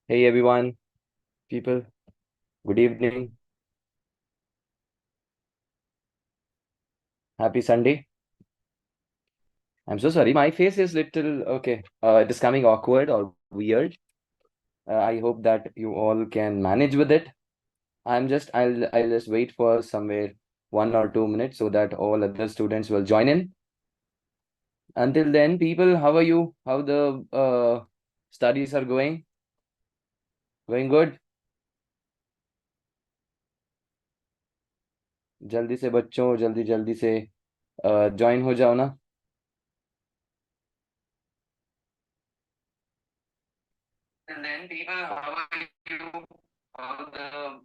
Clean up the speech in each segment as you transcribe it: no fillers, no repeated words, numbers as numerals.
Hey everyone, people, good evening. Happy Sunday. I'm so sorry, my face is little okay. It is coming awkward or weird. I hope that you all can manage with it. I'll just wait for somewhere 1 or 2 minutes so that all other students will join in. Until then, people, how are you? How the studies are going? Going good? जल्दी से बच्चों, जल्दी जल्दी से join हो जाओ ना. And then people, how are you? How the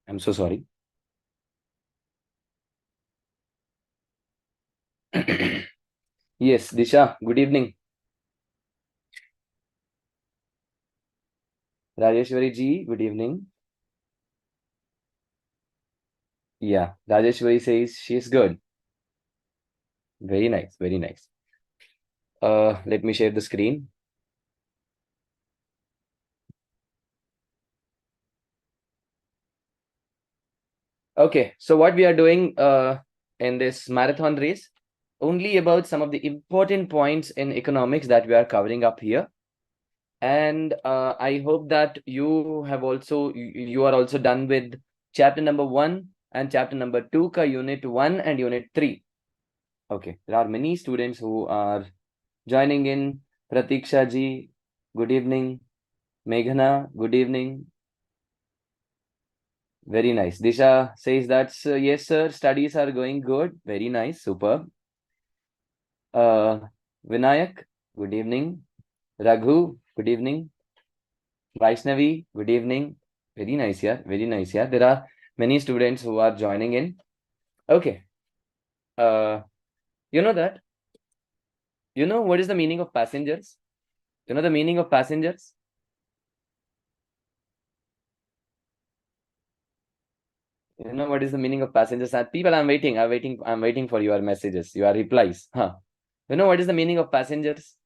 I'm so sorry. Yes, Disha, good evening. Rajeshwari ji, good evening. Yeah, Rajeshwari says she's good. Very nice, very nice. Let me share the screen. Okay, so what we are doing in this marathon race, only about some of the important points in economics that we are covering up here. And I hope that you are also done with chapter number 1 and chapter number 2 ka unit 1 and unit 3. Okay, there are many students who are joining in. Pratiksha ji, good evening. Meghana, good evening. Very nice. Disha says that yes, sir, studies are going good. Very nice, superb. Vinayak, good evening. Raghu, good evening. Vaishnavi, good evening. Very nice, yeah. Very nice, yeah. There are many students who are joining in. Okay. Uh, you know that? You know what is the meaning of passengers? You know the meaning of passengers? You know what is the meaning of passengers? And people, I'm waiting for your messages, your replies. Huh. You know what is the meaning of passengers?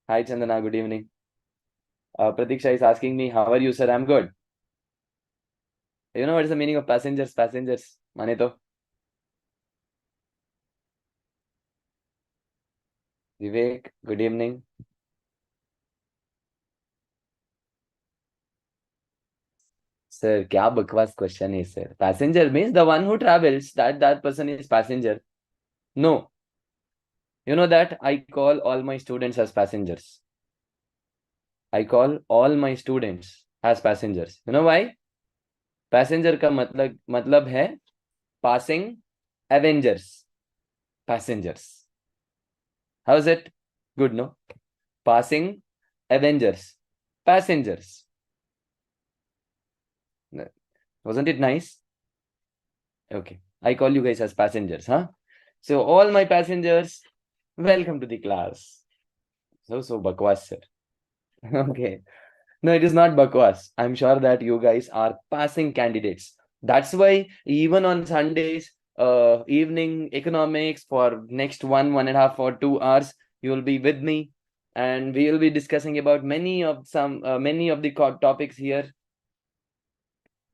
Hi, Chandana, good evening. Pratiksha is asking me, how are you, sir? I'm good. You know what is the meaning of passengers? Passengers. Maneto. Vivek, good evening. Sir, क्या बकवास question है, sir? Passenger means the one who travels. That person is passenger. No. You know that I call all my students as passengers. I call all my students as passengers. You know why? Passenger का मतलब है passing Avengers. Passengers. How is it? Good, no? Passing Avengers. Passengers. Wasn't it nice? Okay. I call you guys as passengers, huh? So all my passengers, welcome to the class. So bakwas, sir. Okay. No, it is not bakwas. I'm sure that you guys are passing candidates. That's why even on Sundays, evening economics for next 1.5 or 2 hours, you will be with me, and we will be discussing about many of the topics here.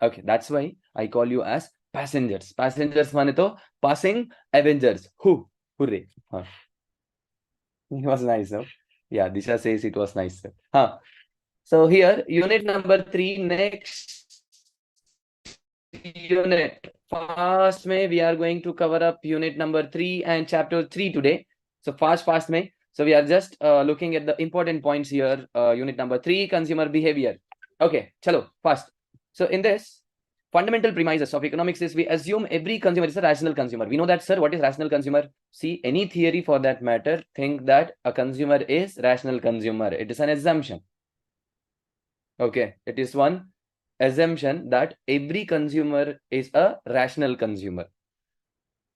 Okay, that's why I call you as passengers. Passengers mane to passing Avengers. Hooray. Huh. It was nice, no? Yeah, Disha says it was nice. Huh. So here, unit number 3, next unit. Fast May, we are going to cover up unit number 3 and chapter 3 today. So fast May. So we are just looking at the important points here. Unit number 3, consumer behavior. Okay, chalo, fast. So in this, fundamental premises of economics is we assume every consumer is a rational consumer. We know that, sir. What is rational consumer? See, any theory for that matter, think that a consumer is rational consumer. It is an assumption. Okay, it is one assumption that every consumer is a rational consumer.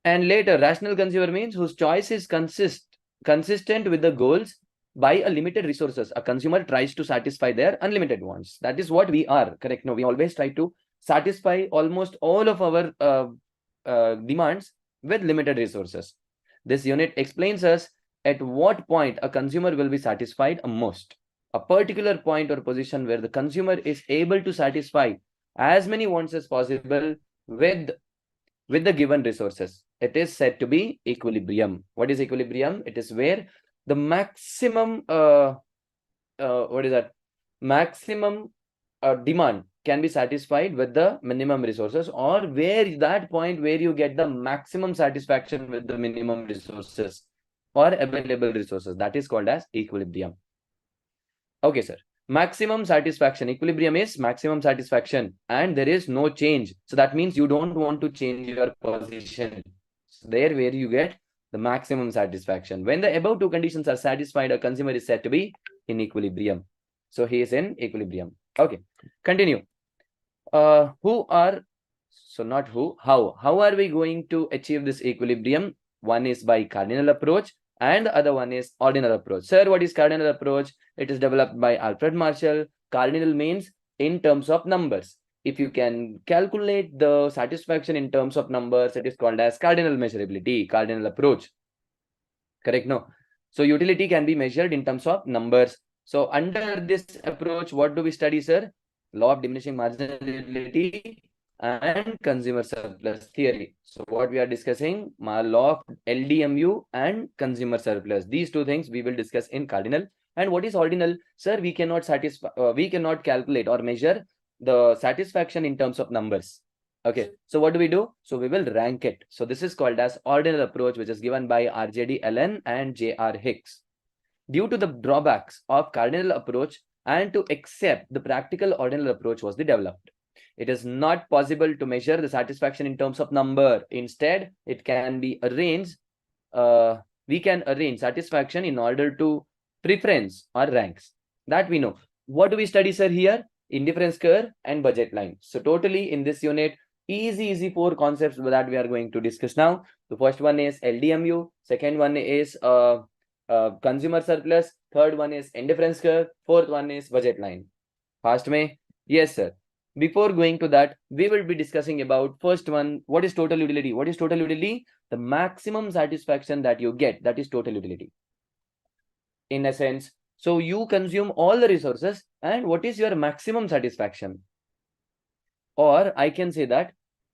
And later, rational consumer means whose choice is consistent with the goals by a limited resources. A consumer tries to satisfy their unlimited wants. That is what we are, correct? No, we always try to satisfy almost all of our demands with limited resources. This unit explains us at what point a consumer will be satisfied most. A particular point or position where the consumer is able to satisfy as many wants as possible with the given resources. It is said to be equilibrium. What is equilibrium? It is where the maximum maximum demand can be satisfied with the minimum resources, or where that point where you get the maximum satisfaction with the minimum resources or available resources. That is called as equilibrium. Okay, sir. Maximum satisfaction. Equilibrium is maximum satisfaction and there is no change. So that means you don't want to change your position. So there where you get the maximum satisfaction. When the above two conditions are satisfied, a consumer is said to be in equilibrium. So he is in equilibrium. Okay, continue. How are we going to achieve this equilibrium? One is by cardinal approach and the other one is ordinal approach. Sir, what is cardinal approach? It is developed by Alfred Marshall. Cardinal means in terms of numbers. If you can calculate the satisfaction in terms of numbers, it is called as cardinal measurability, cardinal approach. Correct? No. So utility can be measured in terms of numbers. So under this approach, what do we study, sir? Law of diminishing marginal utility and consumer surplus theory. So what we are discussing, law of LDMU and consumer surplus. These two things we will discuss in cardinal. And what is ordinal? Sir, we cannot calculate or measure the satisfaction in terms of numbers. Okay, so what do? So we will rank it. So this is called as ordinal approach, which is given by RJD Allen and JR Hicks. Due to the drawbacks of cardinal approach and to accept the practical ordinal approach was developed. It is not possible to measure the satisfaction in terms of number. Instead, it can be arranged. We can arrange satisfaction in order to preference or ranks. That we know. What do we study, sir, here? Indifference curve and budget line. So totally in this unit, easy 4 concepts that we are going to discuss now. The first one is LDMU. Second one is consumer surplus. Third one is indifference curve. Fourth one is budget line. Fast mein? Yes, sir. Before going to that, we will be discussing about first one. What is total utility? What is total utility? The maximum satisfaction that you get. That is total utility. In a sense, so you consume all the resources and what is your maximum satisfaction? Or I can say that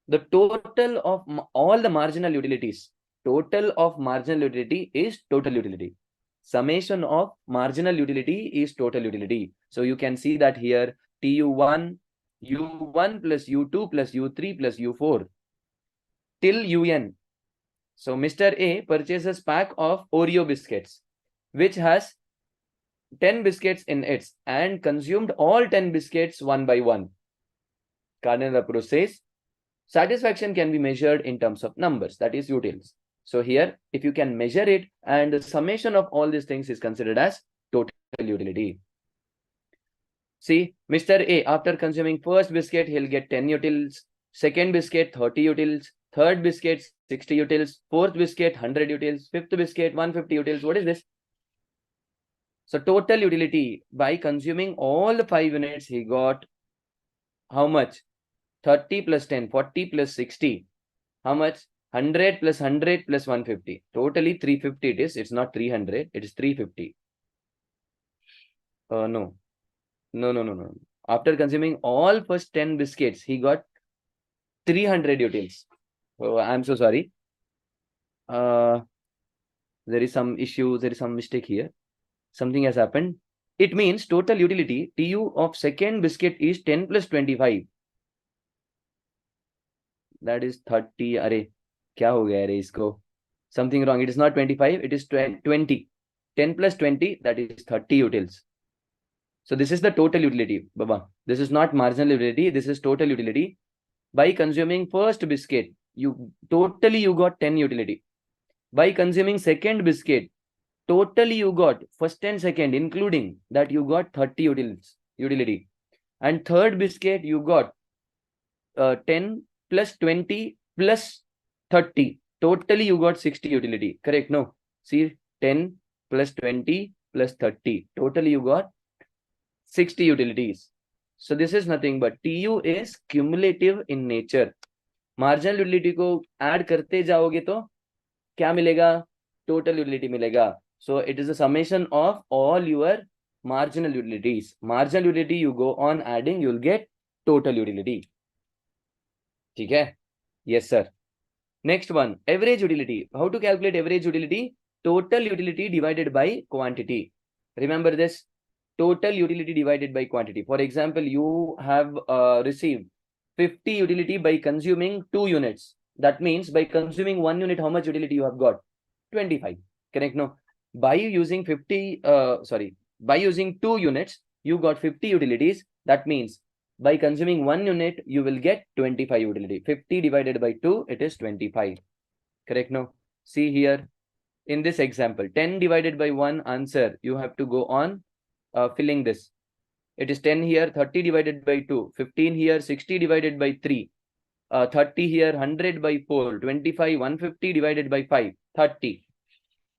the total of all the marginal utilities, total of marginal utility is total utility. Summation of marginal utility is total utility. So you can see that here TU1, U1 plus U2 plus U3 plus U4 till UN. So Mr. A purchases pack of Oreo biscuits, which has 10 biscuits in it and consumed all 10 biscuits one by one. Cardinal approach says satisfaction can be measured in terms of numbers, that is utils. So here, if you can measure it and the summation of all these things is considered as total utility. See, Mr. A, after consuming first biscuit, he'll get 10 utils, second biscuit, 30 utils, third biscuit, 60 utils, fourth biscuit, 100 utils, fifth biscuit, 150 utils. What is this? So total utility, by consuming all the 5 units, he got how much? 30 plus 10, 40 plus 60. How much? 100 plus 100 plus 150. Totally 350 it is. It's not 300. It is 350. No. After consuming all first 10 biscuits, he got 300 utils. Oh, I'm so sorry. There is some issue. There is some mistake here. Something has happened. It means total utility TU of second biscuit is 10 plus 25. That is 30. Arey, kya ho gaya re isko? Something wrong. It is not 25. It is 20. 10 plus 20. That is 30 utils. So this is the total utility, Baba. This is not marginal utility. This is total utility. By consuming first biscuit, you got 10 utility. By consuming second biscuit, totally you got first and second, including that you got 30 utility. And third biscuit, you got 10 plus 20 plus 30. Totally you got 60 utility. Correct? No. See, 10 plus 20 plus 30. Totally you got 60 utilities. So this is nothing but TU is cumulative in nature. Marginal utility को add करते जाओगे तो क्या मिलेगा? total utility मिलेगा. So it is a summation of all your marginal utilities. Marginal utility you go on adding, you'll get total utility. ठीक है? Yes, sir. Next one, average utility. How to calculate average utility? Total utility divided by quantity. Remember this, total utility divided by quantity. For example, you have received 50 utility by consuming 2 units. That means by consuming 1 unit, how much utility you have got? 25. Correct? No. By using 2 units, you got 50 utilities. That means by consuming 1 unit, you will get 25 utility. 50 divided by 2, it is 25. Correct? No. See here, in this example, 10 divided by 1 answer, you have to go on filling this. It is 10 here, 30 divided by 2, 15 here, 60 divided by 3, 30 here, 100 by 4, 25, 150 divided by 5, 30.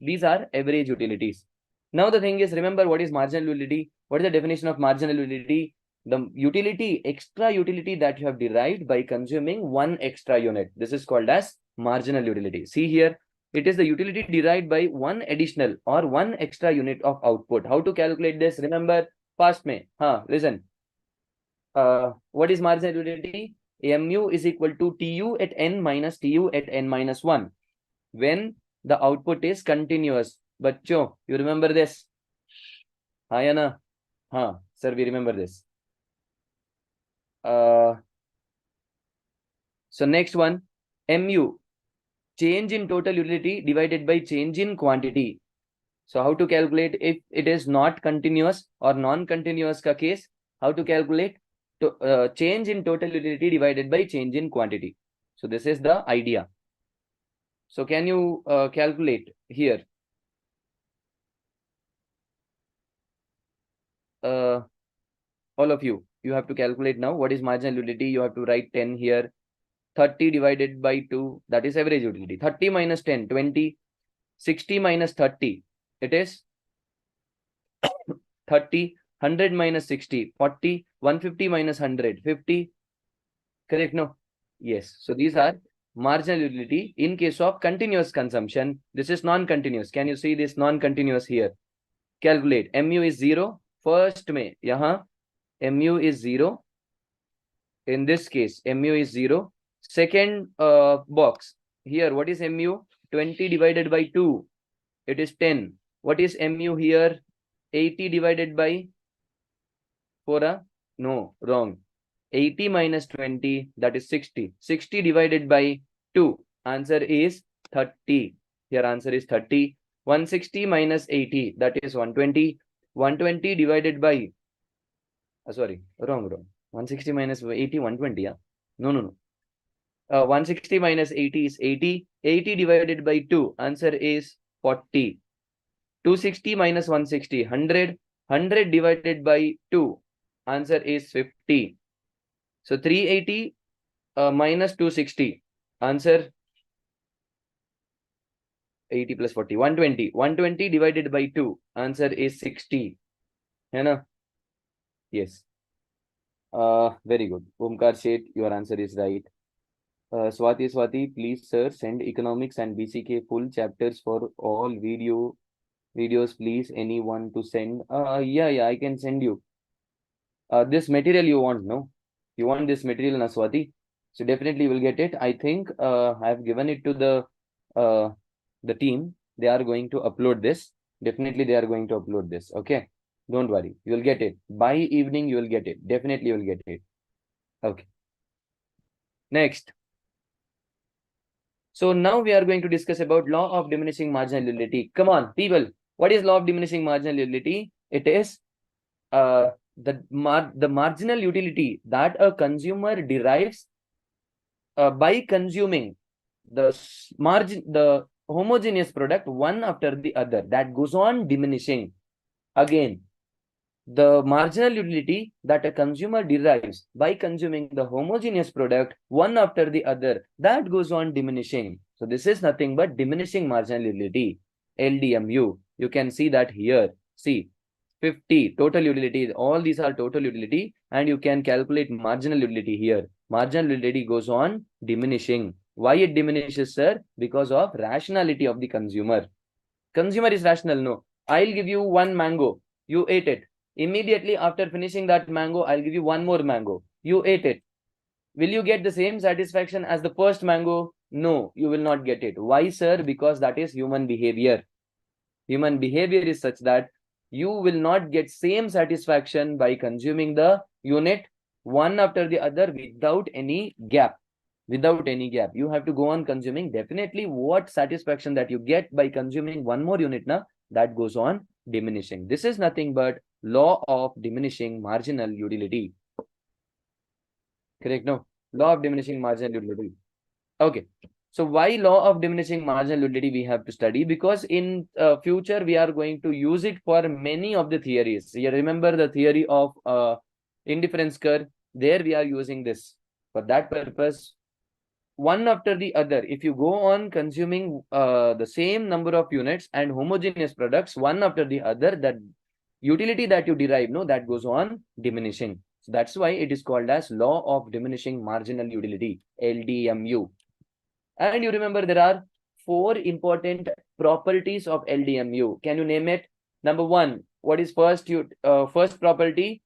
These are average utilities. Now the thing is, remember what is marginal utility? What is the definition of marginal utility? The utility, extra utility that you have derived by consuming 1 extra unit. This is called as marginal utility. See here, it is the utility derived by 1 additional or 1 extra unit of output. How to calculate this? Remember, past mein. Listen. What is marginal utility? Mu is equal to Tu at n minus Tu at n minus 1. When the output is continuous. Bachcho, you remember this? Haan ya na? Haan, sir, we remember this. So next one, Mu, change in total utility divided by change in quantity. So how to calculate if it is not continuous or non-continuous ka case? How to calculate change in total utility divided by change in quantity. So this is the idea. So can you calculate here? All of you have to calculate now. What is marginal utility? You have to write 10 here. 30 divided by 2, that is average utility. 30 minus 10, 20. 60 minus 30, it is 30. 100 minus 60, 40. 150 minus 100, 50. Correct? No? Yes. So these are marginal utility in case of continuous consumption. This is non-continuous. Can you see this non-continuous here? Calculate. Mu is 0. First mein, yahan Mu is 0. In this case, Mu is 0. Second box, here, what is Mu? 20 divided by 2, it is 10. What is Mu here? 80 divided by 4? No, wrong. 80 minus 20, that is 60. 60 divided by 2, answer is 30. Here answer is 30. 160 minus 80, that is 120. 120 divided by, sorry, wrong. 160 minus 80, 120, yeah? No. 160 minus 80 is 80. 80 divided by 2, answer is 40. 260 minus 160, 100. 100 divided by 2, answer is 50. So 380 minus 260, answer 80 plus 40, 120. 120 divided by 2, answer is 60. Hai na? Yes. Very good. Omkar Sheth, your answer is right. Swati, please sir, send economics and BCK full chapters for all videos, please. Anyone to send? Yeah, I can send you. This material you want, no? You want this material, na Swati? So definitely you will get it. I think I have given it to the team. They are going to upload this. Definitely they are going to upload this. Okay. Don't worry. You will get it. By evening, you will get it. Definitely you will get it. Okay. Next. So now we are going to discuss about law of diminishing marginal utility. Come on, people. What is law of diminishing marginal utility? It is the marginal utility that a consumer derives by consuming the homogeneous product one after the other. That goes on diminishing. Again, the marginal utility that a consumer derives by consuming the homogeneous product one after the other, that goes on diminishing. So this is nothing but diminishing marginal utility, LDMU. You can see that here. See, 50 total utility. All these are total utility, and you can calculate marginal utility here. Marginal utility goes on diminishing. Why it diminishes, sir? Because of rationality of the consumer. Consumer is rational. No. I'll give you one mango. You ate it. Immediately after finishing that mango, I'll give you one more mango. You ate it. Will you get the same satisfaction as the first mango? No, you will not get it. Why, sir? Because that is human behavior. Human behavior is such that you will not get same satisfaction by consuming the unit one after the other without any gap. Without any gap, you have to go on consuming. Definitely what satisfaction that you get by consuming one more unit, na, that goes on diminishing. This is nothing but law of diminishing marginal utility. Correct? No, law of diminishing marginal utility. Okay. So why law of diminishing marginal utility we have to study? Because in future we are going to use it for many of the theories. You remember the theory of indifference curve? There we are using this. For that purpose, one after the other, if you go on consuming the same number of units and homogeneous products one after the other, that utility that you derive, no, that goes on diminishing. So that's why it is called as law of diminishing marginal utility, LDMU. And you remember there are 4 important properties of LDMU. Can you name it? Number 1, what is first property?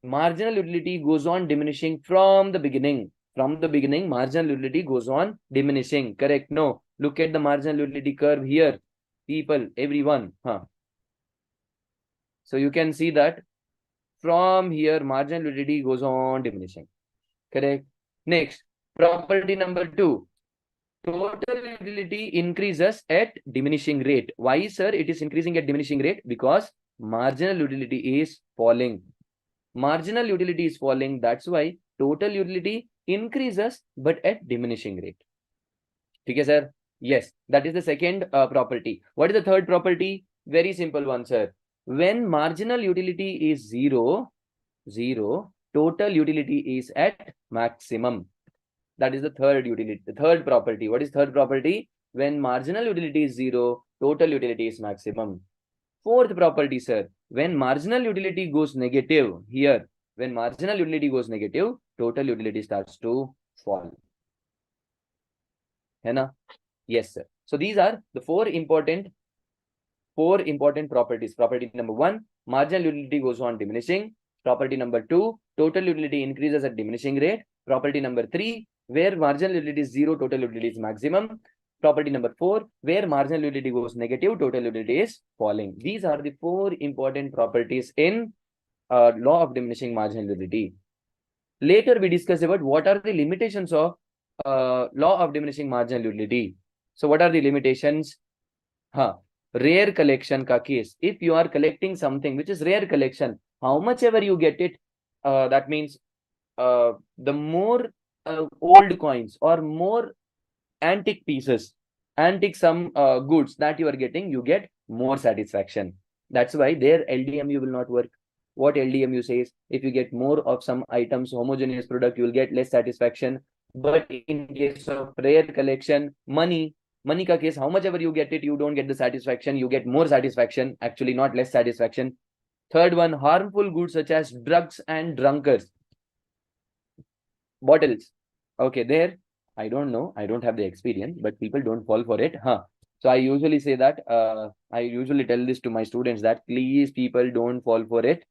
Marginal utility goes on diminishing from the beginning. From the beginning, marginal utility goes on diminishing. Correct? No. Look at the marginal utility curve here. People, everyone. So you can see that from here, marginal utility goes on diminishing. Correct? Next, property number 2. Total utility increases at diminishing rate. Why, sir? It is increasing at diminishing rate because marginal utility is falling. Marginal utility is falling. That's why total utility increases but at diminishing rate. Okay, sir? Yes, that is the second property. What is the third property? Very simple one, sir. When marginal utility is zero, total utility is at maximum. That is the third utility, the third property. What is third property? When marginal utility is zero, total utility is maximum. Fourth property, sir. When marginal utility goes negative here, when marginal utility goes negative, total utility starts to fall. Hai na? Yes, sir. So these are the four important properties. Property number 1, marginal utility goes on diminishing. Property number 2, total utility increases at diminishing rate. Property number 3, where marginal utility is zero, total utility is maximum. Property number 4, where marginal utility goes negative, total utility is falling. These are the 4 important properties in law of diminishing marginal utility. Later we discuss about what are the limitations of law of diminishing marginal utility. So what are the limitations? Rare collection ka case. If you are collecting something which is rare collection, how much ever you get it, that means the more old coins or more antique pieces, antique some goods that you are getting, you get more satisfaction. That's why their LDMU will not work. What LDMU says, if you get more of some items, homogeneous product, you will get less satisfaction. But in case of rare collection, money ka case, how much ever you get it, you don't get the satisfaction, you get more satisfaction, actually not less satisfaction. Third one, harmful goods such as drugs and drunkards. Bottles. Okay, there, I don't know, I don't have the experience, but people don't fall for it. So I usually say that, I usually tell this to my students that please people don't fall for it.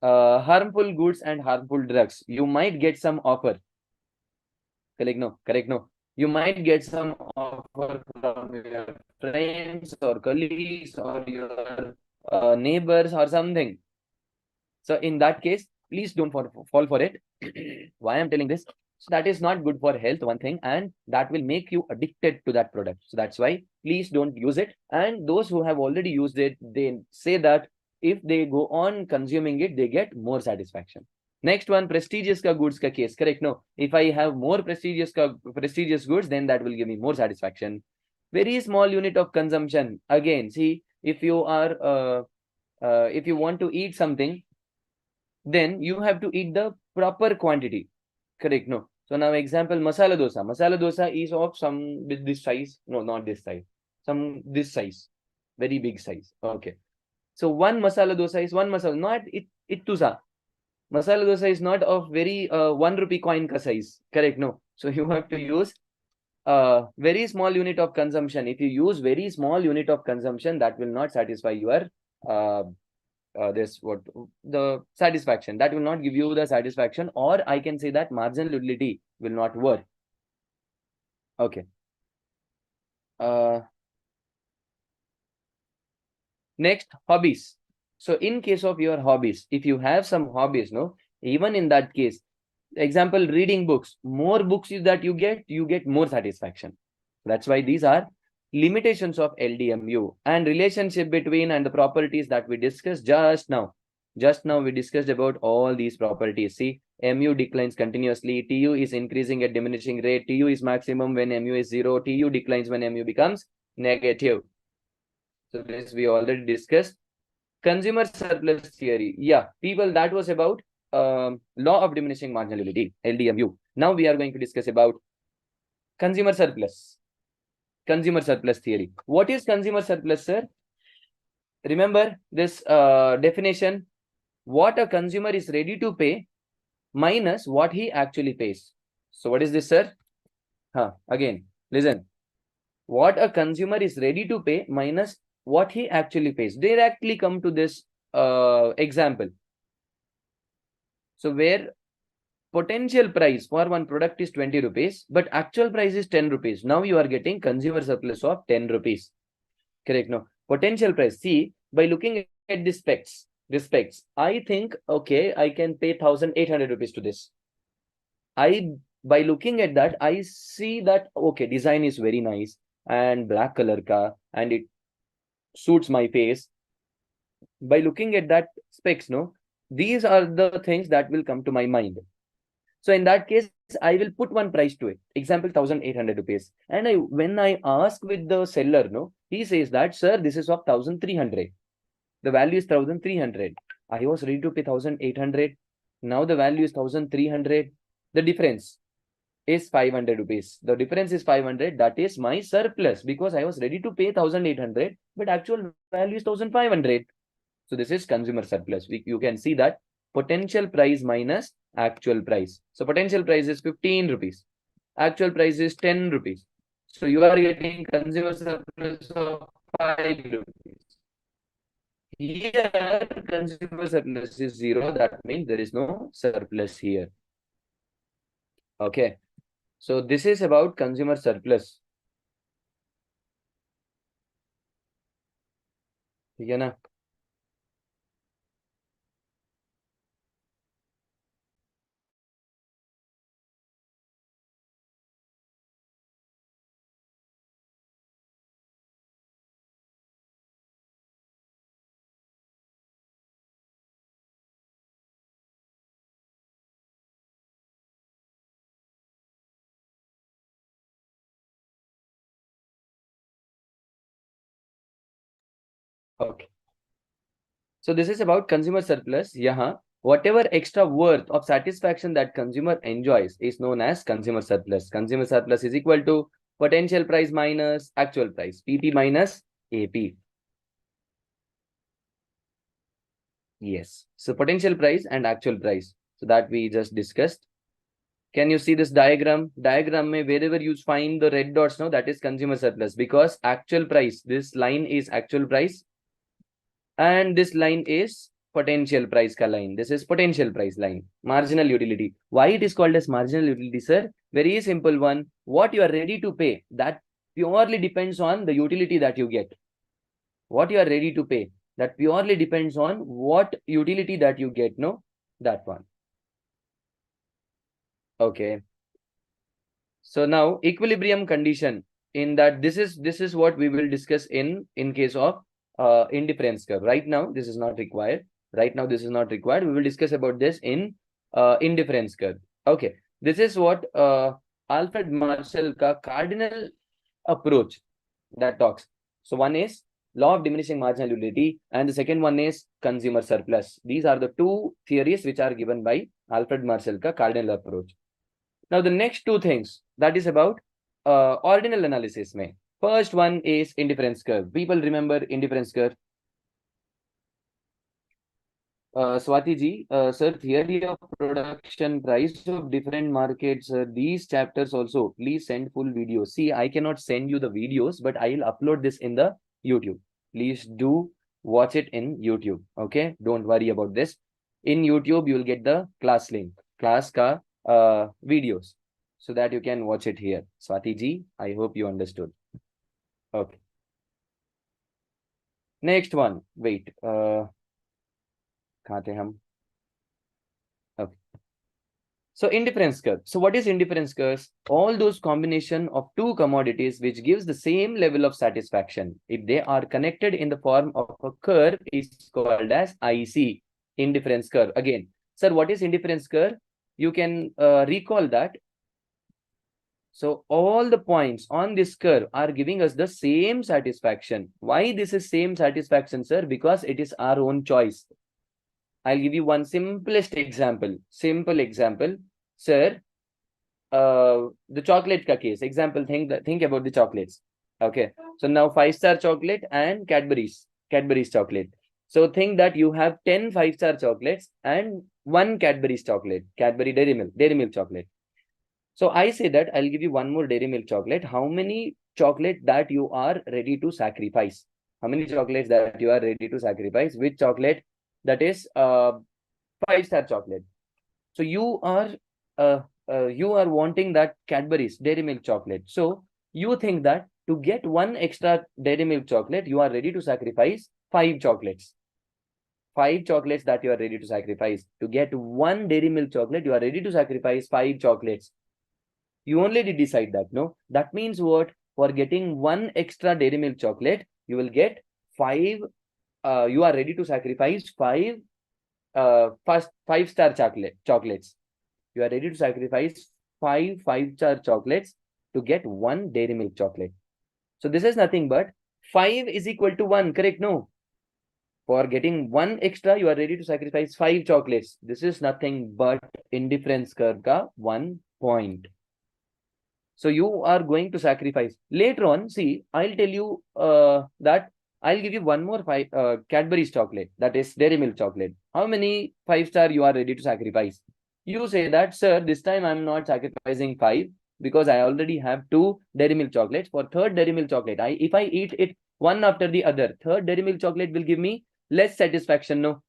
Harmful goods and harmful drugs. You might get some offer. Correct, no. You might get some offer from your friends or colleagues or your neighbors or something. So in that case, please don't fall for it. Why I'm telling this? So that is not good for health, one thing, and that will make you addicted to that product. So that's why please don't use it. And those who have already used it, they say that if they go on consuming it, they get more satisfaction. Next one, prestigious ka goods ka case. Correct? No. If I have more prestigious goods, then that will give me more satisfaction. Very small unit of consumption. Again, see, if you are if you want to eat something, then you have to eat the proper quantity. Correct? No. So now example, masala dosa. Masala dosa is of some this size. No, not this size. Some this size. Very big size. Okay. So one masala dosa is one masala. Not it tusa. Masala dosa is not of very 1 rupee coin ka size. Correct? No. So you have to use very small unit of consumption. If you use very small unit of consumption, that will not satisfy your the satisfaction. That will not give you the satisfaction, or I can say that marginal utility will not work. Okay. Next, hobbies. So in case of your hobbies, if you have some hobbies, no, even in that case, example, reading books, more books that you get more satisfaction. That's why these are limitations of LDMU and relationship between and the properties that we discussed just now. Just now we discussed about all these properties. See, MU declines continuously, TU is increasing at diminishing rate, TU is maximum when MU is 0, TU declines when MU becomes negative. So this we already discussed. Consumer surplus theory. Yeah, people, that was about law of diminishing marginality, LDMU. Now we are going to discuss about consumer surplus. Consumer surplus theory. What is consumer surplus, sir? Remember this definition. What a consumer is ready to pay minus what he actually pays. So what is this, sir? Again, listen. What a consumer is ready to pay minus what he actually pays. Directly come to this example. So where potential price for one product is 20 rupees, but actual price is 10 rupees. Now you are getting consumer surplus of 10 rupees. Correct? No, potential price. See, by looking at the specs, I think, okay, I can pay 1,800 rupees to this. By looking at that, I see that, okay, design is very nice and black color ka, and it suits my face. By looking at that specs, no, these are the things that will come to my mind. So in that case, I will put one price to it. Example, 1,800 rupees. And when I ask with the seller, no, he says that, sir, this is of 1,300. The value is 1,300. I was ready to pay 1,800. Now the value is 1,300. The difference is 500 rupees. The difference is 500. That is my surplus, because I was ready to pay 1,800, but actual value is 1,500. So this is consumer surplus. You can see that potential price minus actual price. So potential price is 15 rupees. Actual price is 10 rupees. So you are getting consumer surplus of 5 rupees. Here, consumer surplus is 0. That means there is no surplus here. Okay. So this is about consumer surplus. ठीक है ना? Okay. So this is about consumer surplus. Yeah. Whatever extra worth of satisfaction that consumer enjoys is known as consumer surplus. Consumer surplus is equal to potential price minus actual price, PP minus AP. Yes. So potential price and actual price. So that we just discussed. Can you see this diagram? Diagram mein wherever you find the red dots, no, that is consumer surplus, because actual price, this line is actual price, and this line is potential price ka line. This is potential price line, marginal utility. Why it is called as marginal utility, sir? Very simple one. What you are ready to pay, that purely depends on the utility that you get. What you are ready to pay, that purely depends on what utility that you get, no? That one. Okay. So now equilibrium condition, in that this is what we will discuss in case of indifference curve. Right now this is not required. Right now this is not required. We will discuss about this in indifference curve. Okay, this is what Alfred Marshall ka cardinal approach that talks. So one is law of diminishing marginal utility, and the second one is consumer surplus. These are the two theories which are given by Alfred Marshall ka cardinal approach. Now the next two things, that is about ordinal analysis mein. First one is indifference curve. People remember indifference curve? Swati ji, sir, theory of production, price of different markets, these chapters also, please send full videos. See, I cannot send you the videos, but I will upload this in the YouTube. Please do watch it in YouTube. Okay, don't worry about this. In YouTube, you will get the class link, class ka videos, so that you can watch it here. Swati ji, I hope you understood. Okay. Next one. Wait. कहाँ थे हम? Okay. So indifference curve. So what is indifference curve? All those combination of two commodities which gives the same level of satisfaction. If they are connected in the form of a curve is called as IC, indifference curve. Again, sir, what is indifference curve? You can recall that. So all the points on this curve are giving us the same satisfaction. Why this is same satisfaction, sir? Because it is our own choice. I'll give you one simplest example. Simple example. Sir, the chocolate ka case. Example, think about the chocolates. Okay. So now 5-star chocolate and Cadbury's chocolate. So think that you have 10 5-star chocolates and one Cadbury's chocolate, Cadbury Dairy Milk chocolate. So I say that I'll give you one more Dairy Milk chocolate. How many chocolate that you are ready to sacrifice? How many chocolates that you are ready to sacrifice? Which chocolate? That is 5-star chocolate. So you are wanting that Cadbury's Dairy Milk chocolate. So you think that to get one extra Dairy Milk chocolate, you are ready to sacrifice 5 chocolates. 5 chocolates that you are ready to sacrifice. To get one Dairy Milk chocolate, you are ready to sacrifice 5 chocolates. You only did decide that, no? That means what? For getting one extra Dairy Milk chocolate, you will get 5. You are ready to sacrifice 5 5-star chocolates. You are ready to sacrifice 5 5-star chocolates to get one Dairy Milk chocolate. So this is nothing but 5 is equal to 1, correct? No. For getting one extra, you are ready to sacrifice 5 chocolates. This is nothing but indifference curve ka 1 point. So you are going to sacrifice. Later on, see, I'll tell you that I'll give you one more Cadbury's chocolate, that is Dairy Milk chocolate. How many 5-star you are ready to sacrifice? You say that, sir, this time I'm not sacrificing 5 because I already have 2 Dairy Milk chocolates. For third Dairy Milk chocolate, if I eat it one after the other, third Dairy Milk chocolate will give me less satisfaction, no?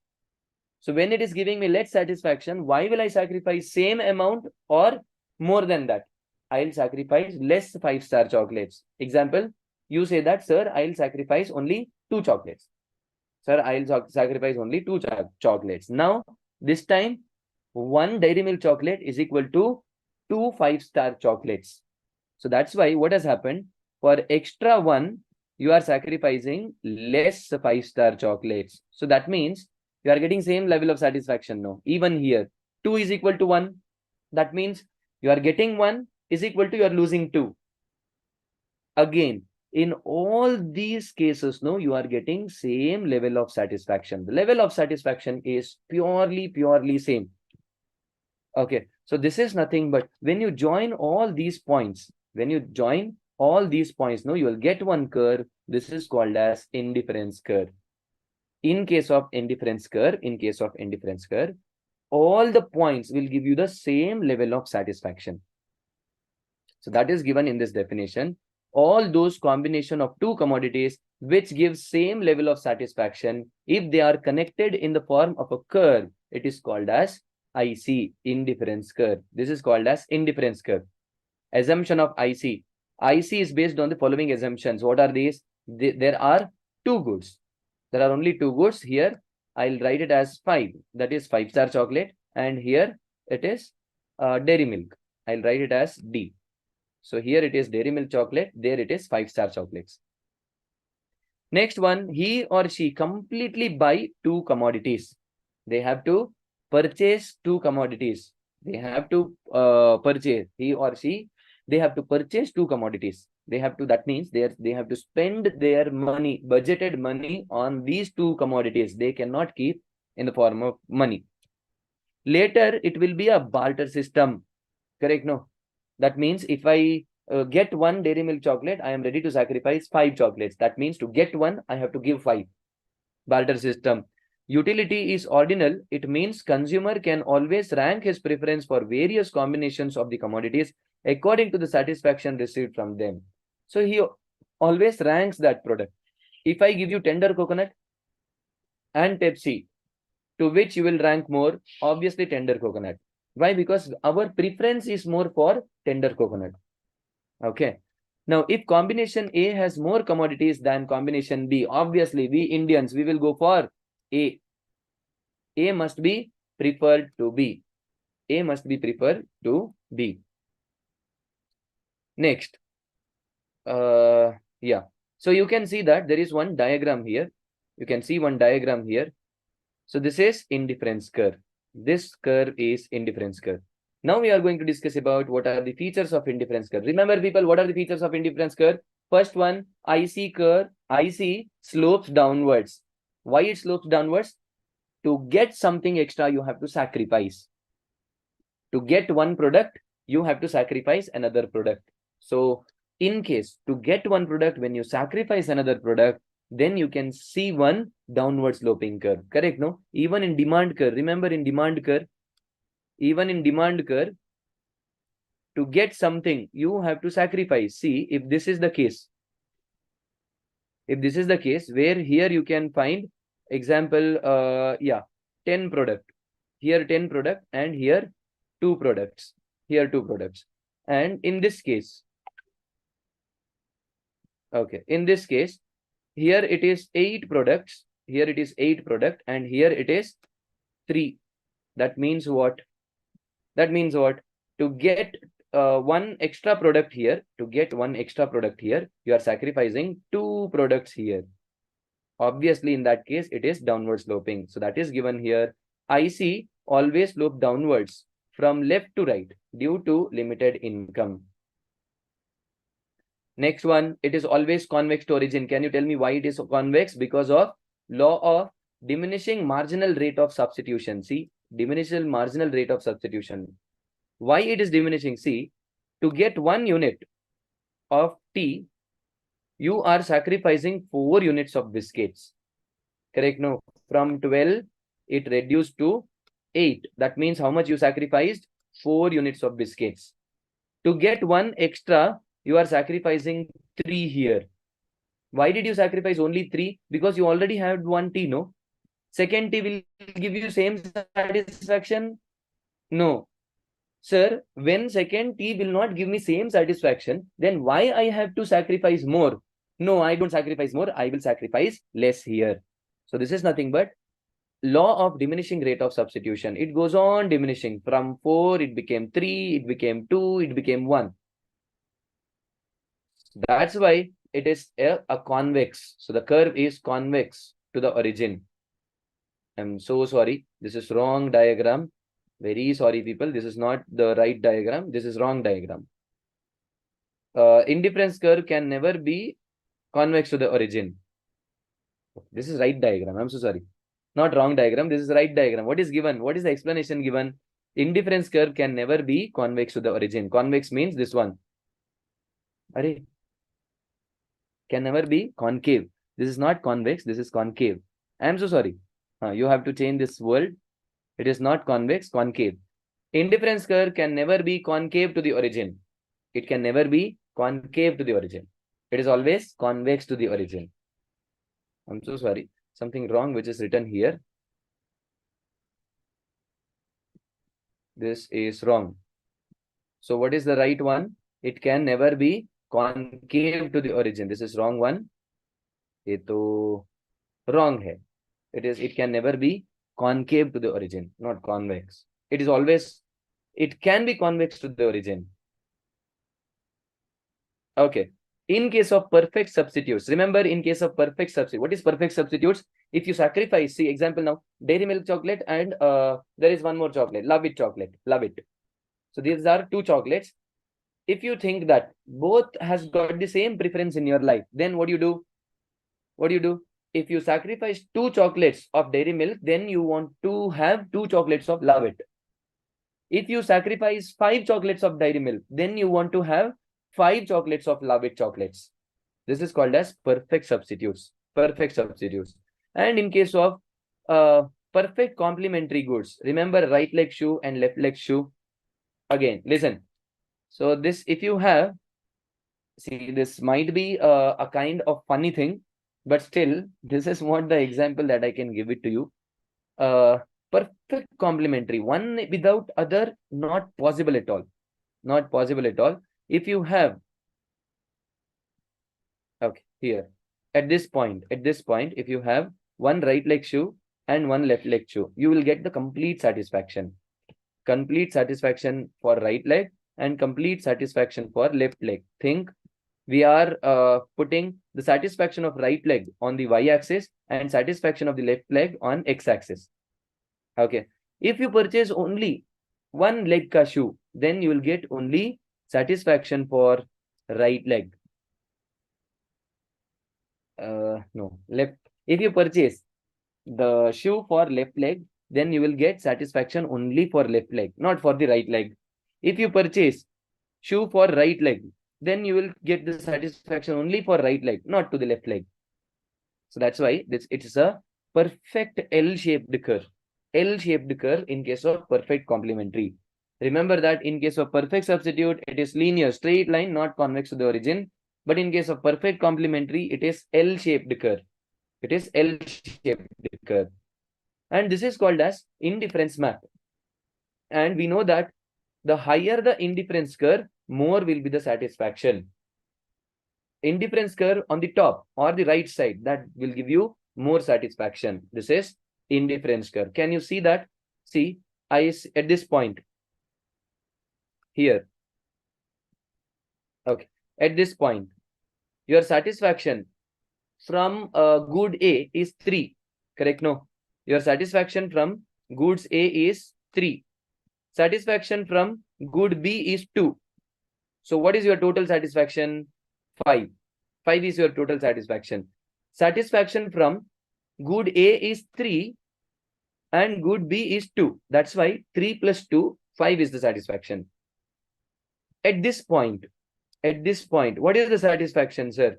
So when it is giving me less satisfaction, why will I sacrifice same amount or more than that? I'll sacrifice less 5-star chocolates. Example, you say that, sir, I'll sacrifice only 2 chocolates. Sir, I'll sacrifice only 2 chocolates. Now, this time, 1 Dairy Milk chocolate is equal to 2 5-star chocolates. So that's why what has happened? For extra 1, you are sacrificing less 5-star chocolates. So that means you are getting same level of satisfaction now. Even here, 2 is equal to 1. That means you are getting 1 is equal to you are losing 2. Again, in all these cases, no, you are getting same level of satisfaction. The level of satisfaction is purely same. Okay, so this is nothing but when you join all these points, no, you will get one curve. This is called as indifference curve. In case of indifference curve, all the points will give you the same level of satisfaction. So that is given in this definition. All those combination of two commodities which give same level of satisfaction, if they are connected in the form of a curve, it is called as IC, indifference curve. This is called as indifference curve. Assumption of IC. IC is based on the following assumptions. What are these? There are 2 goods. There are only 2 goods. Here, I'll write it as 5. That is 5-star chocolate. And here, it is Dairy Milk. I'll write it as D. So here it is Dairy Milk chocolate. There it is 5-star chocolates. Next one, he or she completely buy 2 commodities. They have to purchase 2 commodities. They have to purchase, he or she, they have to purchase 2 commodities. That means they have to spend their money, budgeted money on these 2 commodities. They cannot keep in the form of money. Later, it will be a barter system. Correct? No. That means if I get 1 Dairy Milk chocolate, I am ready to sacrifice 5 chocolates. That means to get 1, I have to give 5. Barter system. Utility is ordinal. It means consumer can always rank his preference for various combinations of the commodities according to the satisfaction received from them. So he always ranks that product. If I give you tender coconut and Pepsi, to which you will rank more? Obviously tender coconut. Why? Because our preference is more for tender coconut. Okay. Now, if combination A has more commodities than combination B, obviously we Indians, we will go for A. A must be preferred to B. A must be preferred to B. Next. Yeah. So you can see that there is one diagram here. You can see one diagram here. So this is indifference curve. This curve is indifference curve. Now we are going to discuss about what are the features of indifference curve. Remember, people, what are the features of indifference curve? First one, IC curve. IC slopes downwards. Why it slopes downwards? To get something extra, you have to sacrifice. To get one product, you have to sacrifice another product. So in case to get one product, when you sacrifice another product, then you can see one downward sloping curve. Correct? No? Even in demand curve, remember in demand curve, even in demand curve, to get something, you have to sacrifice. See, if this is the case, where here you can find example, 10 product, here 10 product, and here 2 products, here 2 products. And in this case, okay, in this case, here it is 8 products, here it is 8 product, and here it is 3. That means what? That means what? To get one extra product here, you are sacrificing 2 products here. Obviously, in that case, it is downward sloping. So that is given here. IC always slope downwards from left to right due to limited income. Next one, it is always convex to origin. Can you tell me why it is convex? Because of law of diminishing marginal rate of substitution. See, diminishing marginal rate of substitution. Why it is diminishing? See, to get 1 unit of tea, you are sacrificing 4 units of biscuits. Correct? No, from 12, it reduced to 8. That means how much you sacrificed? 4 units of biscuits. To get 1 extra, you are sacrificing 3 here. Why did you sacrifice only 3? Because you already had 1 tea, no? Second tea will give you same satisfaction? No. Sir, when second tea will not give me same satisfaction, then why I have to sacrifice more? No, I don't sacrifice more. I will sacrifice less here. So this is nothing but law of diminishing rate of substitution. It goes on diminishing. From 4, it became 3, it became 2, it became 1. That's why it is a convex. So the curve is convex to the origin. I'm so sorry. This is wrong diagram. Very sorry, people. This is not the right diagram. This is wrong diagram. Indifference curve can never be convex to the origin. This is right diagram. I'm so sorry. Not wrong diagram. This is right diagram. What is given? What is the explanation given? Indifference curve can never be convex to the origin. Convex means this one. Array. Can never be concave. This is not convex. This is concave. I am so sorry. You have to change this word. It is not convex, concave. Indifference curve can never be concave to the origin. It can never be concave to the origin. It is always convex to the origin. I'm so sorry. Something wrong which is written here. This is wrong. So what is the right one? It can never be concave to the origin. This is wrong one. ये तो wrong है. It can never be concave to the origin, not convex. It is always, it can be convex to the origin. Okay. In case of perfect substitutes, remember in case of perfect substitute, what is perfect substitutes? If you sacrifice, see example now, dairy milk chocolate and there is one more chocolate, love it chocolate, love it. So these are 2 chocolates. If you think that both has got the same preference in your life, then what do you do? What do you do? If you sacrifice 2 chocolates of dairy milk, then you want to have 2 chocolates of love it. If you sacrifice 5 chocolates of dairy milk, then you want to have 5 chocolates of love it chocolates. This is called as perfect substitutes. Perfect substitutes. And in case of perfect complementary goods. Remember right leg shoe and left leg shoe. Again, listen. So this, if you have, see, this might be a kind of funny thing, but still, this is what the example that I can give it to you. Perfect complementary. One without other, not possible at all. Not possible at all. If you have, okay, here, at this point, if you have one right leg shoe and one left leg shoe, you will get the complete satisfaction. Complete satisfaction for right leg and complete satisfaction for left leg. Think we are putting the satisfaction of right leg on the y-axis and satisfaction of the left leg on x-axis. Okay. If you purchase only one leg ka shoe, then you will get only satisfaction for right leg. No, left. If you purchase the shoe for left leg, then you will get satisfaction only for left leg, not for the right leg. If you purchase shoe for right leg, then you will get the satisfaction only for right leg, not to the left leg. So that's why it is a perfect L-shaped curve. L-shaped curve in case of perfect complementary. Remember that in case of perfect substitute, it is linear, straight line, not convex to the origin. But in case of perfect complementary, it is L-shaped curve. It is L-shaped curve. And this is called as indifference map. And we know that the higher the indifference curve, more will be the satisfaction. Indifference curve on the top or the right side, that will give you more satisfaction. This is indifference curve. Can you see that? See, at this point here. Okay. At this point, your satisfaction from good A is 3. Correct? No. Your satisfaction from goods A is 3. Satisfaction from good B is 2. So what is your total satisfaction? 5. 5 is your total satisfaction. Satisfaction from good A is 3 and good B is 2. That's why 3 plus 2, 5 is the satisfaction. At this point, what is the satisfaction, sir?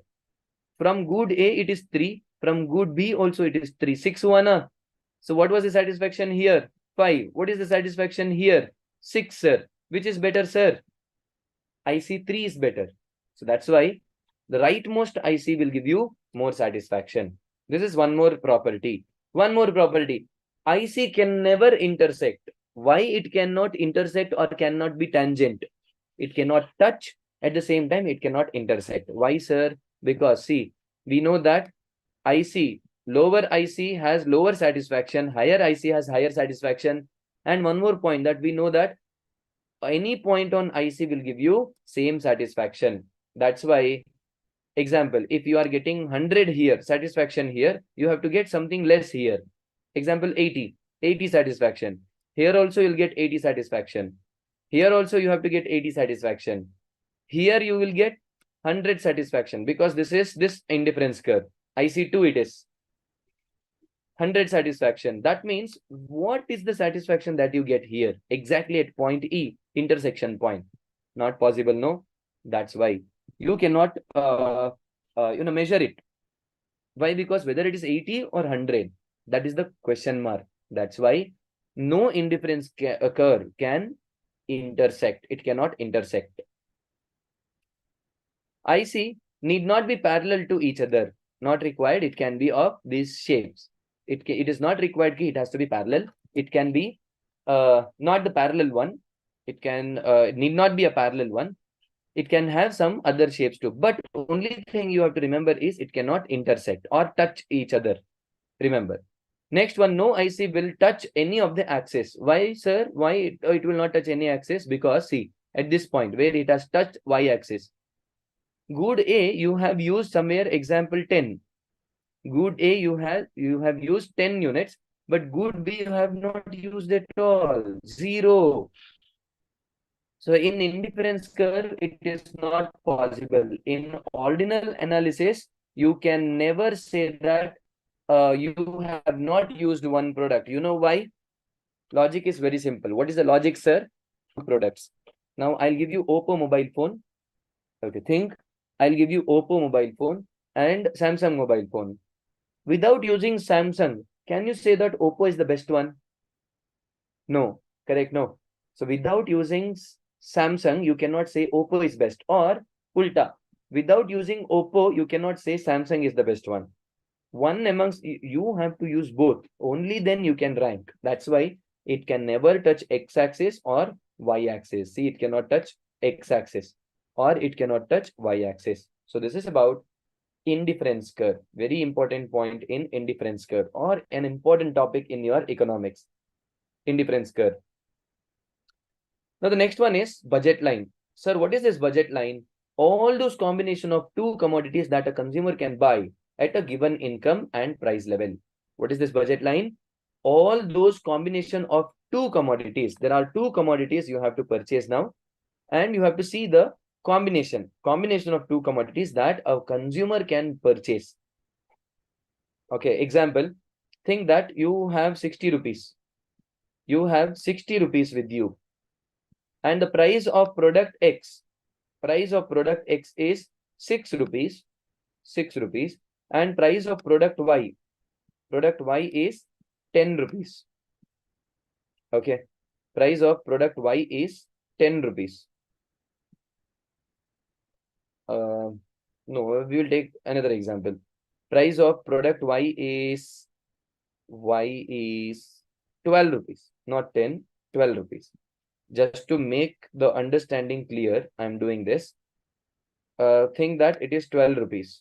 From good A, it is 3. From good B also, it is 3. 6 1. So what was the satisfaction here? 5. What is the satisfaction here? 6, sir. Which is better, sir? IC 3 is better. So that's why the rightmost IC will give you more satisfaction. This is one more property. One more property. IC can never intersect. Why it cannot intersect or cannot be tangent? It cannot touch. At the same time, it cannot intersect. Why, sir? Because see, we know that IC, lower IC has lower satisfaction, higher IC has higher satisfaction. And one more point, that we know that any point on IC will give you same satisfaction. That's why, example, if you are getting 100 here, satisfaction here, you have to get something less here. Example, 80 satisfaction. Here also you'll get 80 satisfaction. Here also you have to get 80 satisfaction. Here you will get 100 satisfaction, because this is this indifference curve. IC2 it is 100 satisfaction. That means what is the satisfaction that you get here? Exactly at point E, intersection point. Not possible, no? That's why you cannot measure it. Why? Because whether it is 80 or 100, that is the question mark. That's why no indifference curve can intersect. It cannot intersect. IC need not be parallel to each other. Not required. It can be of these shapes. It is not required. It has to be parallel. It can be not the parallel one. It can need not be a parallel one. It can have some other shapes too. But only thing you have to remember is it cannot intersect or touch each other. Remember. Next one, no IC will touch any of the axis. Why, sir? Why it will not touch any axis? Because see, at this point where it has touched y-axis, good A you have used somewhere example 10. Good A you have used 10 units, but good B you have not used at all. 0. So in indifference curve, it is not possible. In ordinal analysis, you can never say that you have not used one product. You know why? Logic is very simple. What is the logic, sir? Products. Now I'll give you Oppo mobile phone. Okay, think. I'll give you Oppo mobile phone and Samsung mobile phone. Without using Samsung, can you say that Oppo is the best one? No, correct, no. So without using Samsung, you cannot say Oppo is best, or ulta. Without using Oppo, you cannot say Samsung is the best one. One amongst you have to use both. Only then you can rank. That's why it can never touch x-axis or y-axis. See, it cannot touch x-axis or it cannot touch y-axis. So this is about indifference curve. Very important point in indifference curve, or an important topic in your economics. Indifference curve. Now the next one is budget line. Sir, what is this budget line? All those combination of two commodities that a consumer can buy at a given income and price level. What is this budget line? All those combination of two commodities. There are two commodities you have to purchase now, and you have to see the combination of two commodities that a consumer can purchase. Okay, example, think that you have 60 rupees. You have 60 rupees with you, and the price of product X is 6 rupees, and price of product Y is 10 rupees. Okay, price of product Y is 10 rupees. No, we will take another example. Price of product Y is 12 rupees, not 10, 12 rupees. Just to make the understanding clear, I'm doing this. Think that it is 12 rupees.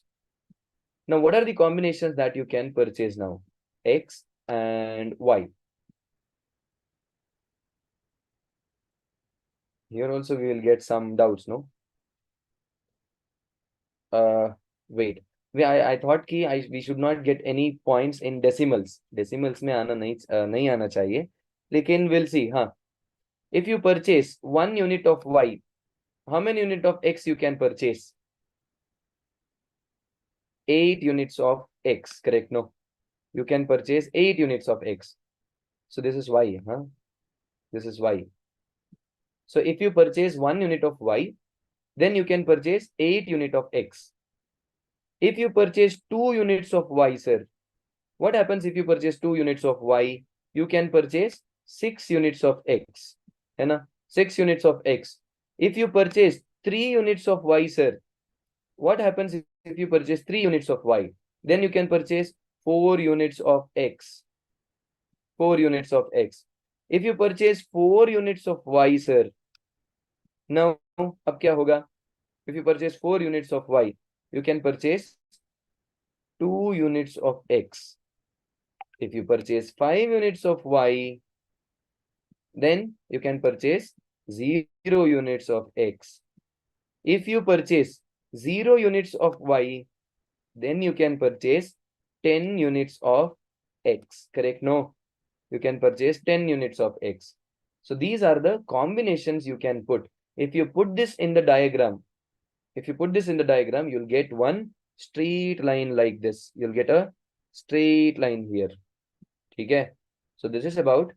Now, what are the combinations that you can purchase now? X and Y. Here also we will get some doubts, no? Wait. I thought we should not get any points in decimals. Decimals में आना नहीं आना चाहिए. लेकिन we'll see. Huh? If you purchase 1 unit of Y, how many unit of X you can purchase? 8 units of X, correct? No, you can purchase 8 units of X. So this is Y, huh? This is Y. So if you purchase 1 unit of Y, then you can purchase 8 unit of X. If you purchase 2 units of Y, sir, what happens if you purchase 2 units of Y? You can purchase 6 units of X. है ना? 6 units of X. If you purchase 3 units of Y, sir, what happens if you purchase 3 units of Y? Then you can purchase 4 units of X. 4 units of X. If you purchase 4 units of Y, sir, now, अब क्या होगा? If you purchase 4 units of Y, you can purchase 2 units of X. If you purchase 5 units of Y, then you can purchase 0 units of X. If you purchase 0 units of Y, then you can purchase 10 units of X. Correct? No, you can purchase 10 units of X. So these are the combinations you can put. If you put this in the diagram, you'll get one straight line like this. You'll get a straight line here. Okay? So this is about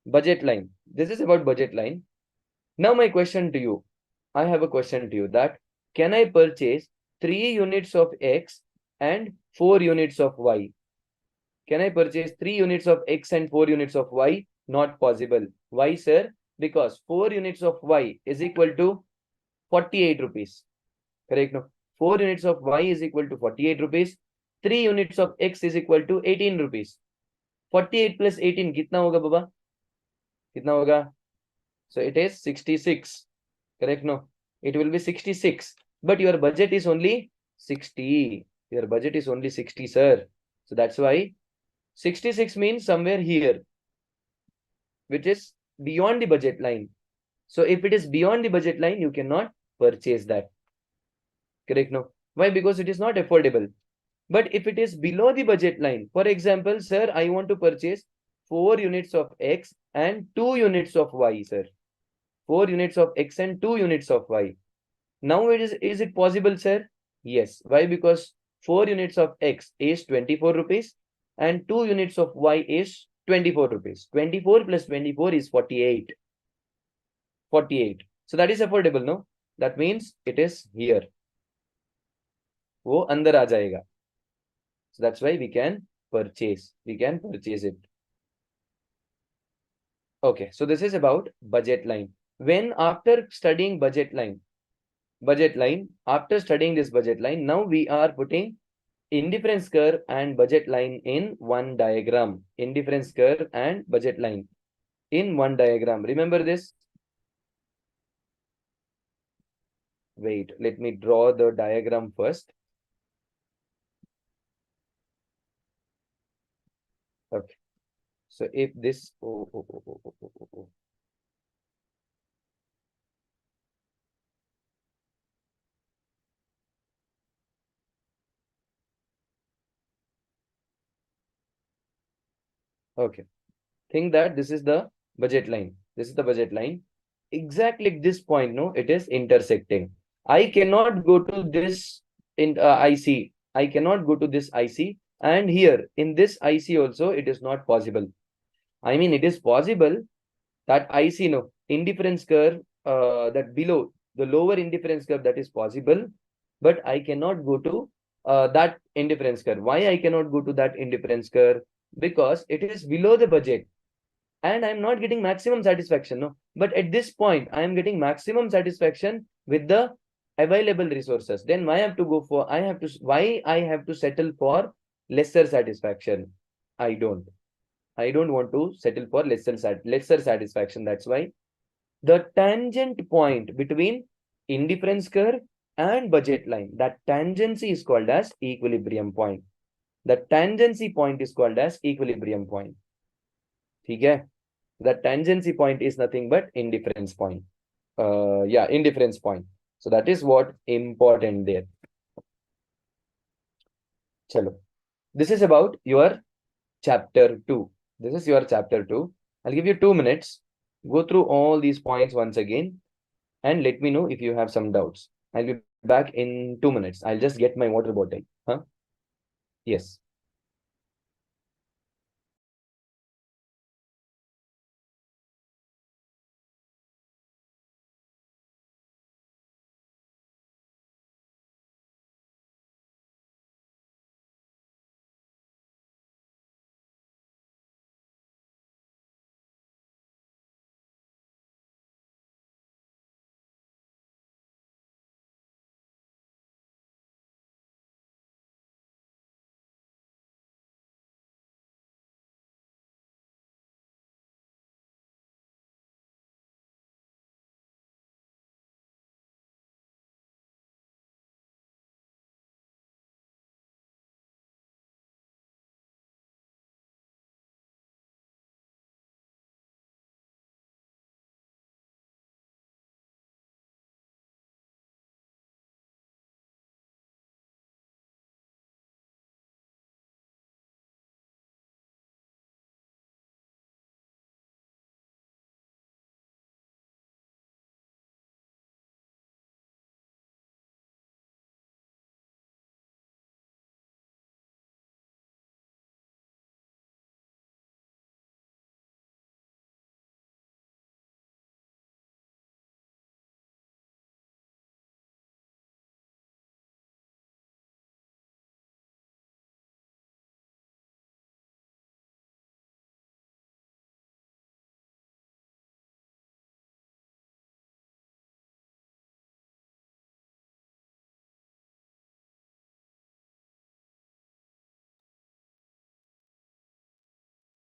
budget line. This is about budget line. Now my question to you, I have a question to you, that can I purchase 3 units of X and 4 units of Y? Can I purchase 3 units of X and 4 units of Y? Not possible. Why, sir? Because 4 units of Y is equal to 48 rupees. Correct? No? 4 units of Y is equal to 48 rupees. 3 units of X is equal to 18 rupees. 48 plus 18, कितना होगा बाबा? कितना होगा? So it is 66. Correct? No, it will be 66. But your budget is only 60. Your budget is only 60, sir. So that's why 66 means somewhere here, which is beyond the budget line. So if it is beyond the budget line, you cannot purchase that. Correct? No. Why? Because it is not affordable. But if it is below the budget line, for example, sir, I want to purchase 4 units of X and 2 units of Y, sir. 4 units of X and 2 units of Y. Now is it possible, sir? Yes. Why? Because 4 units of X is 24 rupees and 2 units of Y is 24 rupees. 24 plus 24 is 48. 48. So that is affordable, no? That means it is here. वो अंदर आ जाएगा. So that's why we can purchase. We can purchase it. Okay, so this is about budget line. When after studying budget line, after studying this budget line, now we are putting indifference curve and budget line in one diagram. Indifference curve and budget line in one diagram. Remember this? Wait, let me draw the diagram first. Okay. So if this okay. Think that this is the budget line. This is the budget line. Exactly at this point, no, it is intersecting. I cannot go to this in IC. I cannot go to this IC, and here in this IC also it is not possible. I mean, it is possible that IC, no, indifference curve, that below the lower indifference curve, that is possible, but I cannot go to that indifference curve. Why I cannot go to that indifference curve? Because it is below the budget and I'm not getting maximum satisfaction. No, but at this point, I am getting maximum satisfaction with the available resources. Then why I have to go for, why I have to settle for lesser satisfaction? I don't want to settle for lesser satisfaction. That's why the tangent point between indifference curve and budget line, that tangency is called as equilibrium point. The tangency point is called as equilibrium point. Okay? The tangency point is nothing but indifference point. Indifference point. So that is what important there. Chalo. This is about your chapter 2. This is your chapter 2. I'll give you 2 minutes. Go through all these points once again and let me know if you have some doubts. I'll be back in 2 minutes. I'll just get my water bottle. Huh? Yes.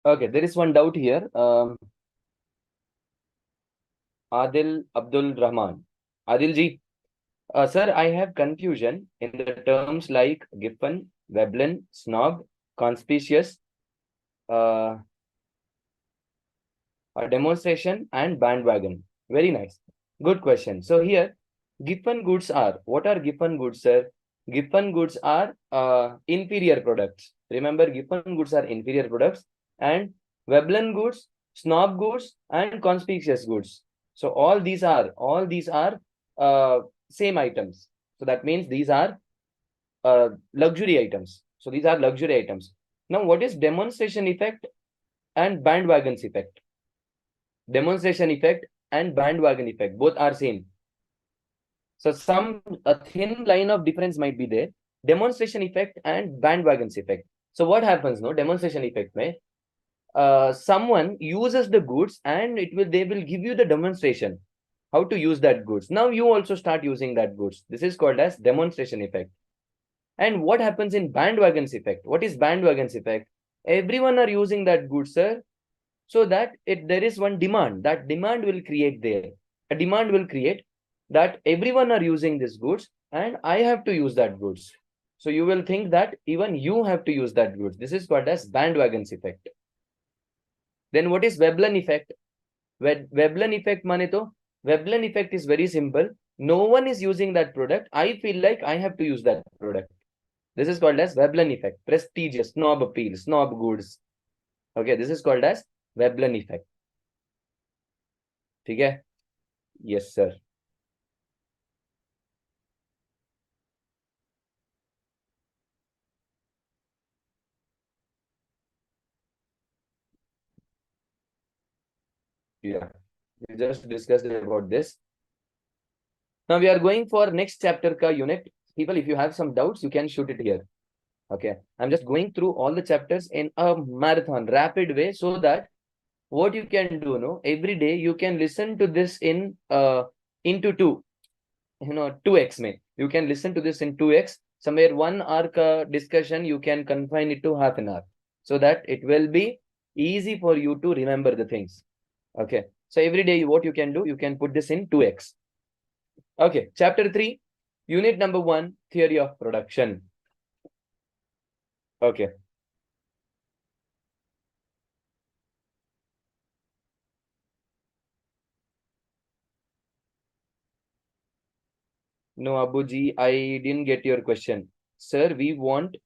Okay, there is one doubt here. Adil Abdul Rahman. Adil ji, sir, I have confusion in the terms like Giffen, Veblen, Snob, conspicuous, uh, a demonstration, and bandwagon. Very nice. Good question. So here, Giffen goods are, what are Giffen goods, sir? Giffen goods are inferior products. Remember, Giffen goods are inferior products, and Veblen goods, Snob goods, and conspicuous goods. So all these are same items. So that means these are luxury items. So these are luxury items. Now, what is demonstration effect and bandwagons effect? Demonstration effect and bandwagon effect, both are same. So a thin line of difference might be there. Demonstration effect and bandwagons effect. So what happens, no? Demonstration effect mein, someone uses the goods and they will give you the demonstration how to use that goods. Now you also start using that goods. This is called as demonstration effect. And what happens in bandwagons effect? What is bandwagons effect? Everyone are using that goods, sir. So that there is one demand. That demand will create there. A demand will create that everyone are using these goods and I have to use that goods. So you will think that even you have to use that goods. This is called as bandwagons effect. Then what is Veblen effect? Veblen effect mane to? Veblen effect is very simple. No one is using that product. I feel like I have to use that product. This is called as Veblen effect. Prestigious, snob appeal, snob goods. Okay, this is called as Veblen effect. ठीक है? Yes, sir. Yeah, we just discussed about this. Now we are going for next chapter ka unit. People, if you have some doubts, you can shoot it here. Okay, I'm just going through all the chapters in a marathon, rapid way, so that what you can do, no, every day you can listen to this in into two, 2x mein. You can listen to this in 2x. Somewhere 1 hour ka discussion, you can confine it to half an hour, so that it will be easy for you to remember the things. Okay, so every day what you can do, you can put this in 2x. Okay, chapter 3, unit number 1, theory of production. Okay. No, Abuji, I didn't get your question. Sir, we won't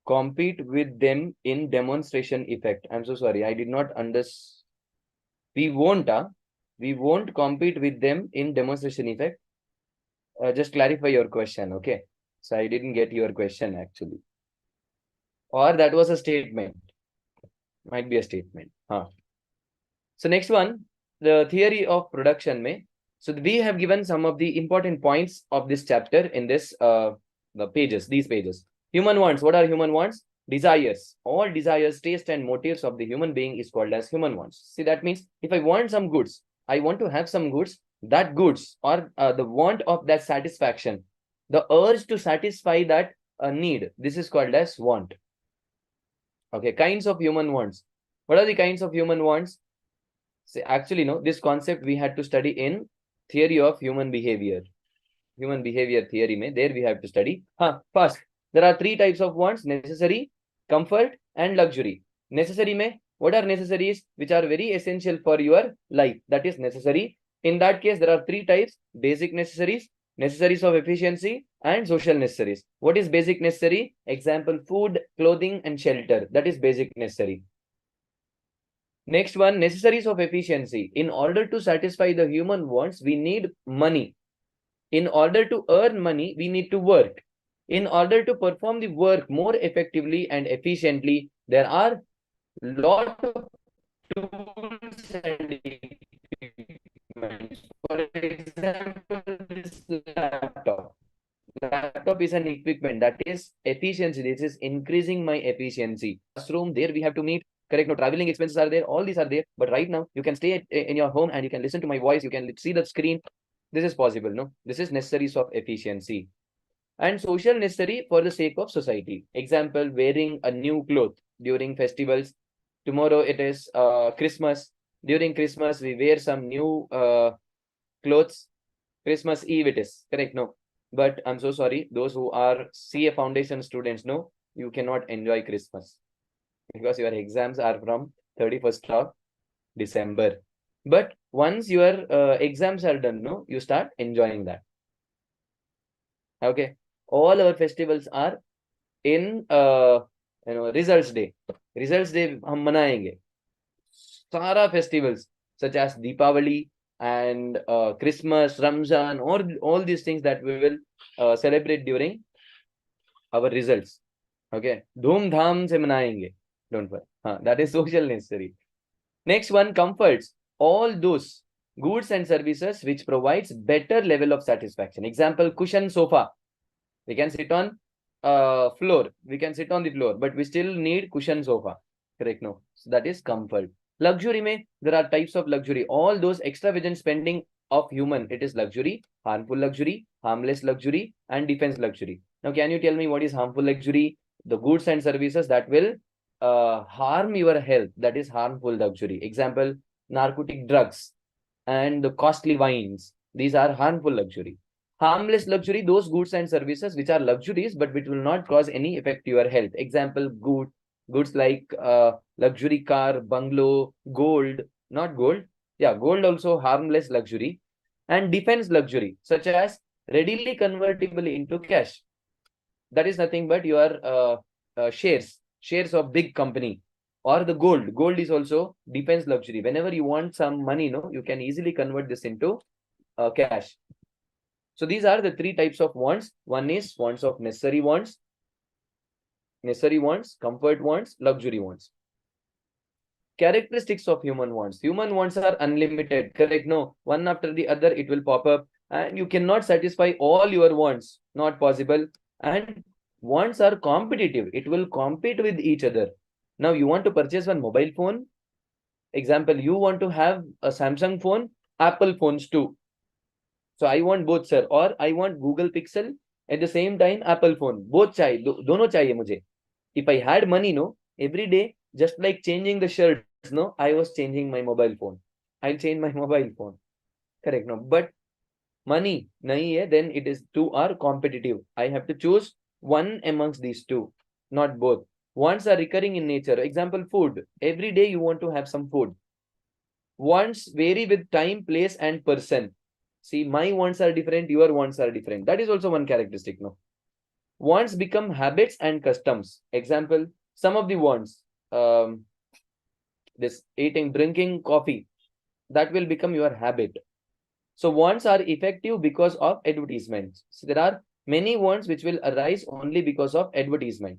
compete with them in demonstration effect. I'm so sorry. I did not understand. We won't compete with them in demonstration effect. Just clarify your question, okay? So I didn't get your question actually. Or that was a statement. Might be a statement. Huh. So next one, the theory of production may. So we have given some of the important points of this chapter in this the pages, these pages. Human wants. What are human wants? Desires. All desires, taste, and motives of the human being is called as human wants. See, that means if I want some goods, I want to have some goods, that goods or the want of that satisfaction, the urge to satisfy that need, this is called as want. Okay, kinds of human wants. What are the kinds of human wants? See, actually, no, this concept we had to study in theory of human behavior. Human behavior theory mein, there we have to study. First, there are 3 types of wants: necessary, comfort, and luxury. Necessary mein, what are necessaries which are very essential for your life? That is necessary. In that case, there are 3 types: basic necessaries, necessaries of efficiency, and social necessaries. What is basic necessary? Example, food, clothing, and shelter. That is basic necessary. Next one, necessaries of efficiency. In order to satisfy the human wants, we need money. In order to earn money, we need to work. In order to perform the work more effectively and efficiently, there are lot of tools and equipment. For example, this laptop. Laptop is an equipment that is efficiency. This is increasing my efficiency. Classroom, there we have to meet. Correct. No, traveling expenses are there. All these are there. But right now, you can stay in your home and you can listen to my voice. You can see the screen. This is possible. No, this is necessaries of efficiency. And social necessary for the sake of society. Example, wearing a new cloth during festivals. Tomorrow it is Christmas. During Christmas, we wear some new clothes. Christmas Eve it is. Correct. No. But I'm so sorry. Those who are CA Foundation students, no, you cannot enjoy Christmas, because your exams are from 31st of December. But once your exams are done, no, you start enjoying that. Okay. All our festivals are in results day. Results day हम मनाएंगे. Sara festivals such as Deepavali and Christmas, Ramzan, or all these things that we will celebrate during our results. Okay. Dhoom dham se manaenge. Don't worry. That is social necessary. Next one, comforts. All those goods and services which provides better level of satisfaction. Example, cushion sofa. We can sit on floor. We can sit on the floor, but we still need cushion sofa. Correct? No. So that is comfort. Luxury mein, there are types of luxury. All those extravagant spending of human, it is luxury, harmful luxury, harmless luxury, and defense luxury. Now, can you tell me what is harmful luxury? The goods and services that will harm your health. That is harmful luxury. Example, narcotic drugs and the costly wines. These are harmful luxury. Harmless luxury, those goods and services which are luxuries but which will not cause any effect to your health. Example, goods like luxury car, bungalow, gold, not gold. Yeah, gold also harmless luxury. And defense luxury, such as readily convertible into cash. That is nothing but your shares of big company, or the gold is also defense luxury. Whenever you want some money, no, you can easily convert this into cash. So these are the three types of wants. One is wants of necessary wants, comfort wants, luxury wants. Characteristics of human wants. Human wants are unlimited, correct? No, one after the other it will pop up and you cannot satisfy all your wants, not possible. And wants are competitive, it will compete with each other. Now you want to purchase one mobile phone, example, you want to have a Samsung phone, Apple phones too. So I want both, sir, or I want Google Pixel at the same time Apple phone. Both chahiye, dono chahiye mujhe. If I had money, no, every day, just like changing the shirts, no, I was changing my mobile phone. I'll change my mobile phone. Correct, no. But money, nahi hai, then it is two are competitive. I have to choose one amongst these two, not both. Wants are recurring in nature. Example, food. Every day you want to have some food. Wants vary with time, place, and person. See, my wants are different, your wants are different. That is also one characteristic, no? Wants become habits and customs. Example, some of the wants, this eating, drinking coffee, that will become your habit. So wants are effective because of advertisements. So there are many wants which will arise only because of advertisement.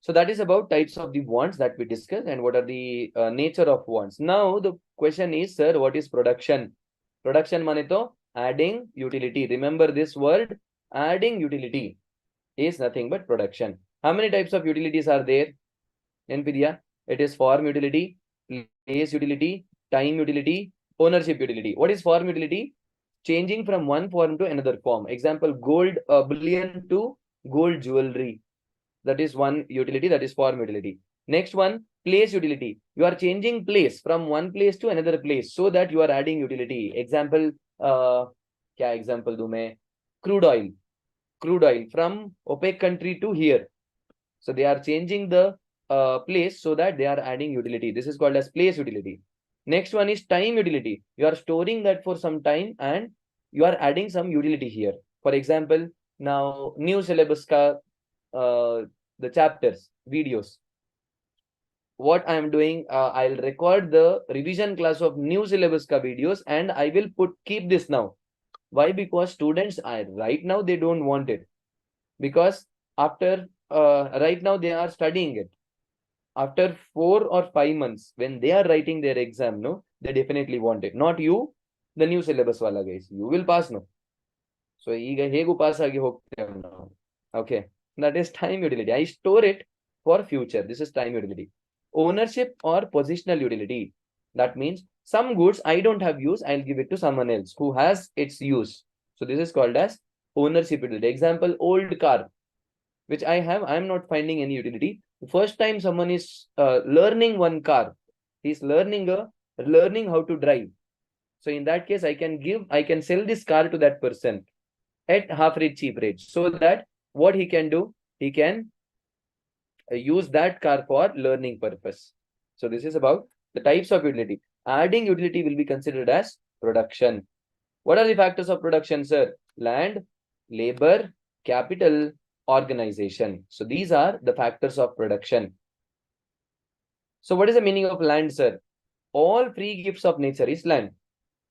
So that is about types of the wants that we discussed and what are the nature of wants. Now the question is, sir, what is production? Production mane to adding utility. Remember this word, adding utility is nothing but production. How many types of utilities are there? NPDA, it is form utility, place utility, time utility, ownership utility. What is form utility? Changing from one form to another form. Example, gold bullion to gold jewelry. That is one utility, that is form utility. Next one, place utility. You are changing place from one place to another place so that you are adding utility. Example, kya example do main? Crude oil from OPEC country to here. So they are changing the place so that they are adding utility. This is called as place utility. Next one is time utility. You are storing that for some time and you are adding some utility here. For example, now new syllabus ka the chapters, videos. What I am doing, I'll record the revision class of new syllabus ka videos and I will keep this now. Why? Because students are right now they don't want it. Because after right now they are studying it. After 4 or 5 months, when they are writing their exam, no, they definitely want it. Not you, the new syllabus wala guys. You will pass, no. So hegu pass agi hogte now. Okay, that is time utility. I store it for future. This is time utility. Ownership or positional utility. That means some goods I don't have use, I'll give it to someone else who has its use. So this is called as ownership utility. Example, old car, which I have, I'm not finding any utility. The first time someone is learning one car, he's learning how to drive. So in that case, I can sell this car to that person at half rate, cheap rate, so that what he can do, he can use that car for learning purpose. So this is about the types of utility. Adding utility will be considered as production. What are the factors of production, sir? Land, labor, capital, organization. So these are the factors of production. So what is the meaning of land, sir? All free gifts of nature is land.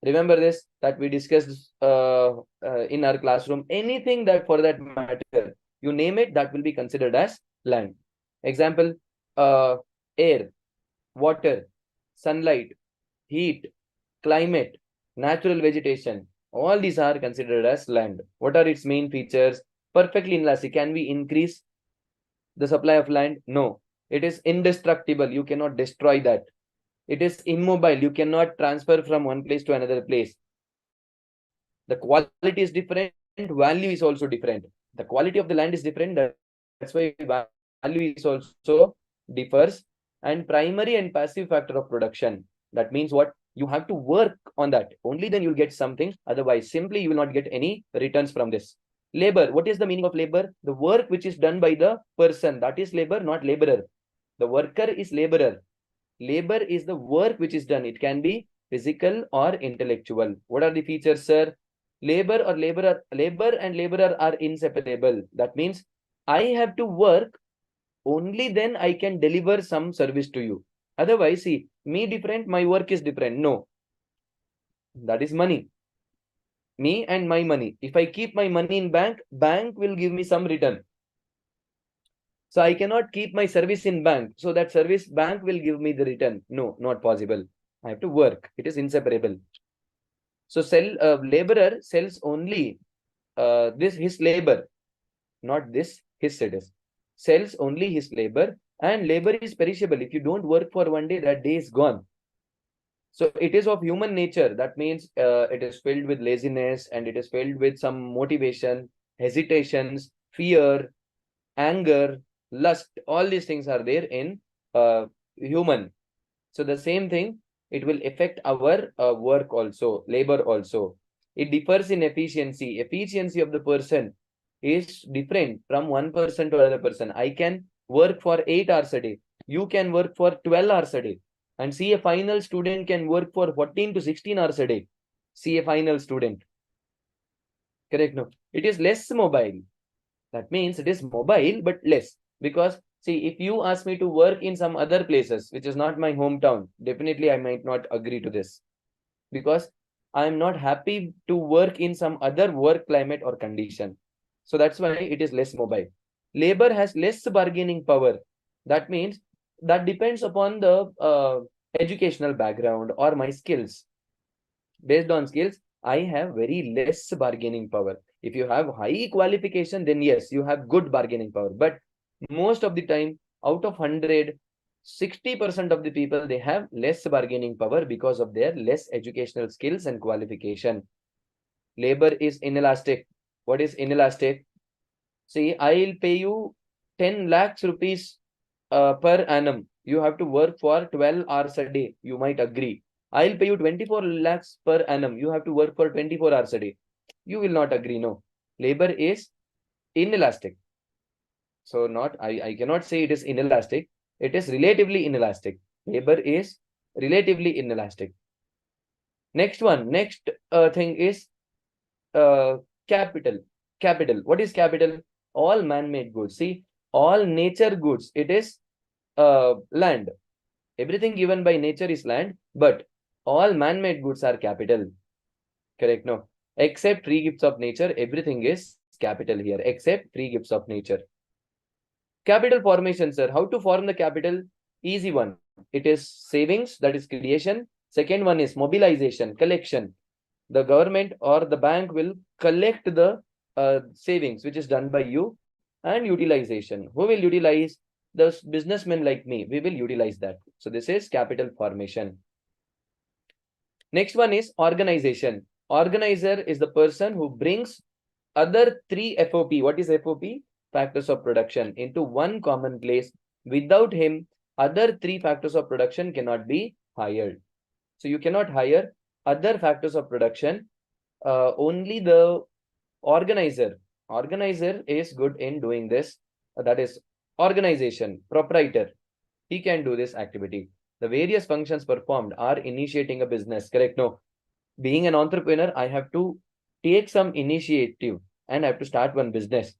Remember this, that we discussed in our classroom. Anything that for that matter, you name it, that will be considered as land. Example, air, water, sunlight, heat, climate, natural vegetation, All these are considered as land. What are its main features? Perfectly inelastic. Can we increase the supply of land? No. It is indestructible. You cannot destroy that. It is immobile. You cannot transfer from one place to another place. The quality is different. Value is also different. The quality of the land is different. That's why value is also differs. And primary and passive factor of production. That means what? You have to work on that. Only then you'll get something. Otherwise, simply you will not get any returns from this. Labor. What is the meaning of labor? The work which is done by the person. That is labor, not laborer. The worker is laborer. Labor is the work which is done. It can be physical or intellectual. What are the features, sir? Labor and laborer are inseparable. That means I have to work, only then I can deliver some service to you. Otherwise, see, me different, my work is different. No, that is money. Me and my money. If I keep my money in bank, bank will give me some return. So I cannot keep my service in bank. So that service bank will give me the return. No, not possible. I have to work. It is inseparable. So laborer sells only this his labor, not this his status. Sells only his labor, and labor is perishable. If you don't work for one day, that day is gone. So it is of human nature. That means it is filled with laziness, and it is filled with some motivation, hesitations, fear, anger, lust. All these things are there in human. So the same thing, it will affect our work also, labor also. It differs in efficiency. Efficiency of the person is different from one person to another person. I can work for 8 hours a day. You can work for 12 hours a day. And see, a final student can work for 14 to 16 hours a day. See, a final student. Correct? No. It is less mobile. That means it is mobile, but less. Because, see, if you ask me to work in some other places, which is not my hometown, definitely I might not agree to this. Because I am not happy to work in some other work climate or condition. So that's why it is less mobile. Labor has less bargaining power. That means that depends upon the educational background or my skills. Based on skills, I have very less bargaining power. If you have high qualification, then yes, you have good bargaining power. But most of the time, out of 100, 60% of the people, they have less bargaining power because of their less educational skills and qualification. Labor is inelastic. What is inelastic? See, I'll pay you 10 lakhs rupees per annum. You have to work for 12 hours a day. You might agree. I'll pay you 24 lakhs per annum. You have to work for 24 hours a day. You will not agree. No. Labor is inelastic. So I cannot say it is inelastic. It is relatively inelastic. Labor is relatively inelastic. Next thing is capital. Capital. What is capital? All man-made goods. See, all nature goods. It is land. Everything given by nature is land, but all man-made goods are capital. Correct? No. Except free gifts of nature, everything is capital here, except free gifts of nature. Capital formation, sir. How to form the capital? Easy one. It is savings, that is creation. Second one is mobilization, collection. The government or the bank will collect the savings, which is done by you, and utilization. Who will utilize? The businessmen like me. We will utilize that. So this is capital formation. Next one is organization. Organizer is the person who brings other 3 FOP. What is FOP? Factors of production into one common place. Without him, other 3 factors of production cannot be hired. So you cannot hire other factors of production. Only the organizer. Organizer is good in doing this. That is organization, proprietor. He can do this activity. The various functions performed are initiating a business. Correct? No. Being an entrepreneur, I have to take some initiative and I have to start one business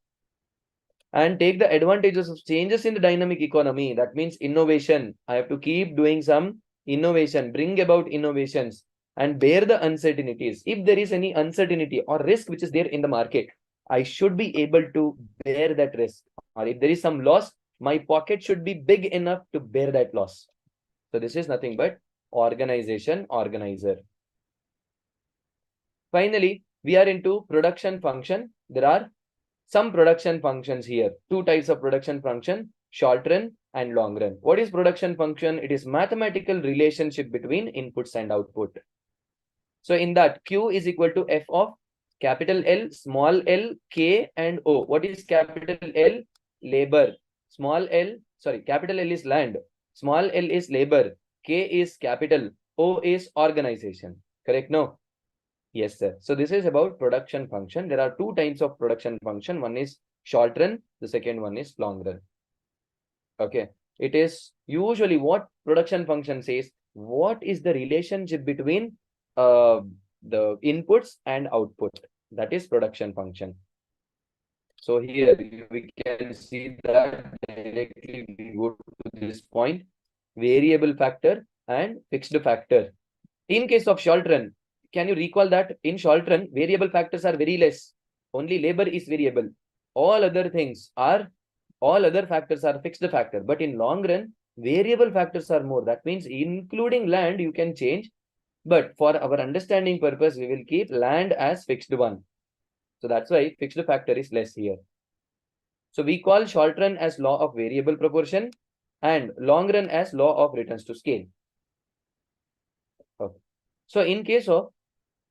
and take the advantages of changes in the dynamic economy. That means innovation. I have to keep doing some innovation, bring about innovations and bear the uncertainties. If there is any uncertainty or risk which is there in the market, I should be able to bear that risk. Or if there is some loss, my pocket should be big enough to bear that loss. So this is nothing but organization, organizer. Finally, we are into production function. There are some production functions here. Two types of production function, short run and long run. What is production function? It is mathematical relationship between inputs and output. So in that, Q is equal to F of capital L, small l, K and O. What is capital L? Labor. Capital L is land. Small l is labor. K is capital. O is organization. Correct? No? Yes, sir. So this is about production function. There are two types of production function. One is short run. The second one is long run. Okay. It is usually what production function says. What is the relationship between the inputs and output? That is production function. So here we can see that directly we go to this point, variable factor and fixed factor. In case of short run, can you recall that in short run, variable factors are very less. Only labor is variable. All other factors are fixed factor. But in long run, variable factors are more. That means including land, you can change. But for our understanding purpose, we will keep land as fixed one. So that's why fixed factor is less here. So we call short run as law of variable proportion and long run as law of returns to scale. Okay. So in case of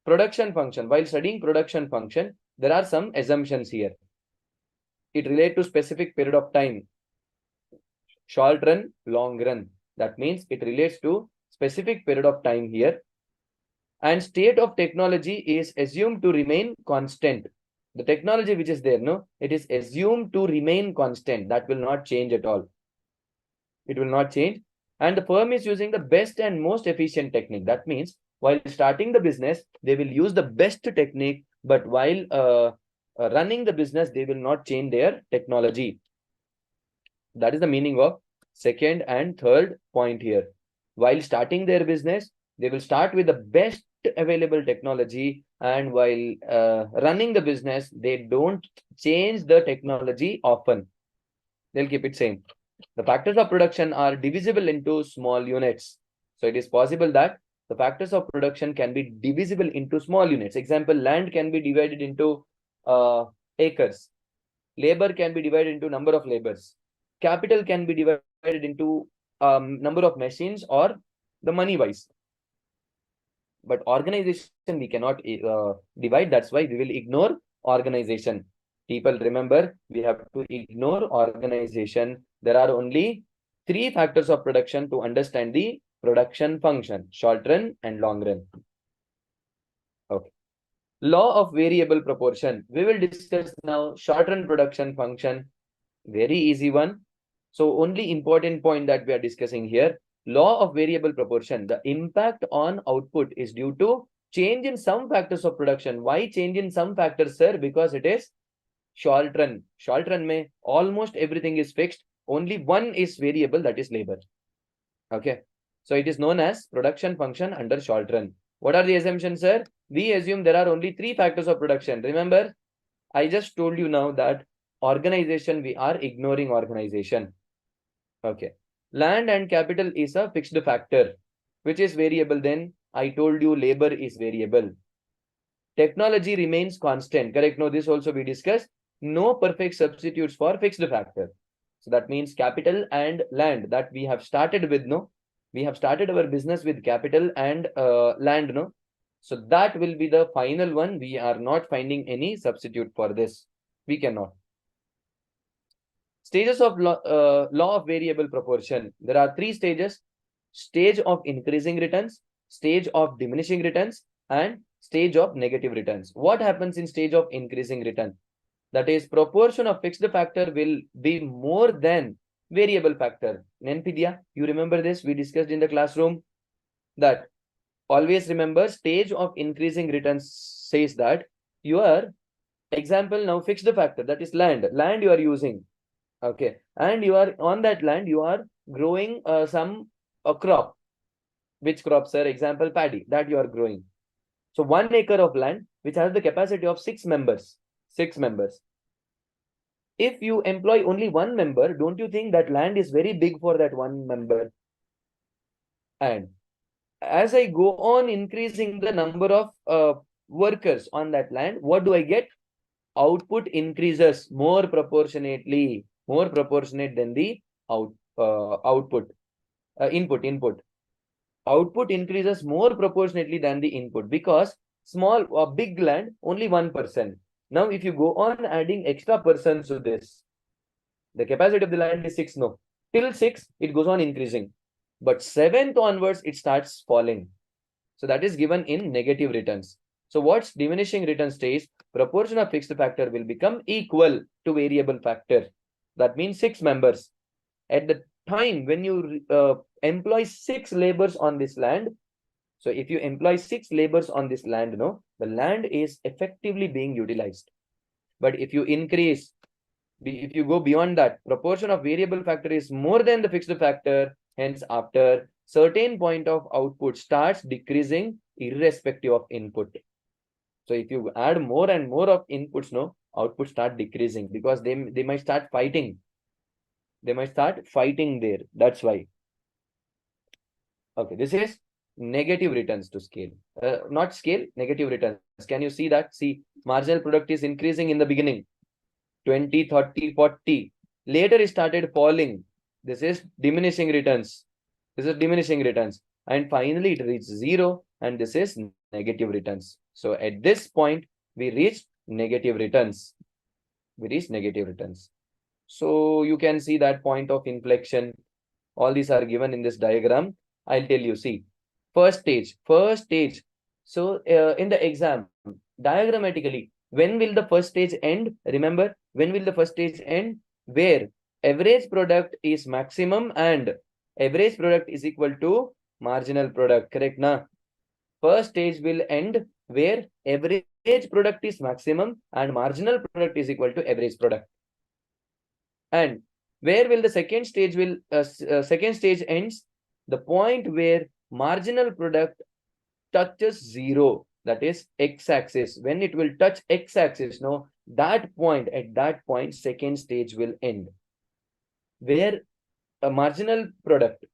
production function, while studying production function, there are some assumptions here. It relates to specific period of time. Short run, long run. That means it relates to specific period of time here. And state of technology is assumed to remain constant. The technology which is there, no, it is assumed to remain constant. That will not change at all. It will not change. And the firm is using the best and most efficient technique. That means while starting the business, they will use the best technique, but while running the business, they will not change their technology. That is the meaning of second and third point here. While starting their business, they will start with the best available technology, and while running the business, they don't change the technology often. They'll keep it same. The factors of production are divisible into small units. So it is possible that the factors of production can be divisible into small units. Example, land can be divided into acres. Labor can be divided into number of labors. Capital can be divided into number of machines or the money wise. But organization we cannot divide. That's why we will ignore organization. People remember, we have to ignore organization. There are only three factors of production to understand the production function: short run and long run. Okay. Law of variable proportion. We will discuss now short run production function. Very easy one. So only important point that we are discussing here. Law of variable proportion. The impact on output is due to change in some factors of production. Why change in some factors, sir? Because it is short run. Short run mein almost everything is fixed. Only one is variable, that is labor. Okay. So it is known as production function under short run. What are the assumptions, sir? We assume there are only three factors of production. Remember, I just told you now that organization, we are ignoring organization. Okay. Land and capital is a fixed factor, which is variable. Then I told you labor is variable. Technology remains constant. Correct? No, this also we discussed. No perfect substitutes for fixed factor. So that means capital and land that we have started with, no? We have started our business with capital and land, no? So that will be the final one. We are not finding any substitute for this. We cannot. Stages of law of variable proportion. There are three stages: stage of increasing returns, stage of diminishing returns, and stage of negative returns. What happens in stage of increasing return? That is, proportion of fixed factor will be more than variable factor. Nenpidia, you remember this? We discussed in the classroom that always remember stage of increasing returns says that your example now fixed factor, that is land. Land you are using. Okay. And you are on that land, you are growing a crop. Which crop, sir? Example, paddy, that you are growing. So 1 acre of land, which has the capacity of 6 members. 6 members. If you employ only 1 member, don't you think that land is very big for that 1 member? And as I go on increasing the number of workers on that land, what do I get? Output increases more proportionately, more proportionate than the output. Input. Output increases more proportionately than the input, because big land, only 1%. Now, if you go on adding extra persons to this, the capacity of the land is 6, no. Till 6, it goes on increasing. But 7th onwards, it starts falling. So that is given in negative returns. So what's diminishing return stays? Proportion of fixed factor will become equal to variable factor. That means 6 members. At the time when you employ 6 laborers on this land, so if you employ 6 laborers on this land, no, the land is effectively being utilized. But if you increase, if you go beyond that, proportion of variable factor is more than the fixed factor. Hence, after certain point of output starts decreasing irrespective of input. So if you add more and more of inputs, no, output start decreasing, because they might start fighting. They might start fighting there. That's why. Okay, this is negative returns to scale. Not scale, negative returns. Can you see that? See, marginal product is increasing in the beginning. 20, 30, 40. Later it started falling. This is diminishing returns. This is diminishing returns. And finally it reached 0, and this is negative returns. So at this point, we reached negative returns. We reached negative returns. So you can see that point of inflection. All these are given in this diagram. I'll tell you, see, first stage. So in the exam, diagrammatically, when will the first stage end? Remember, when will the first stage end? Where average product is maximum and average product is equal to marginal product. Correct, na? First stage will end where average product is maximum and marginal product is equal to average product. And where will the second stage ends? The point where marginal product touches 0, that is x-axis. When it will touch x-axis, no, at that point, second stage will end. Where a marginal product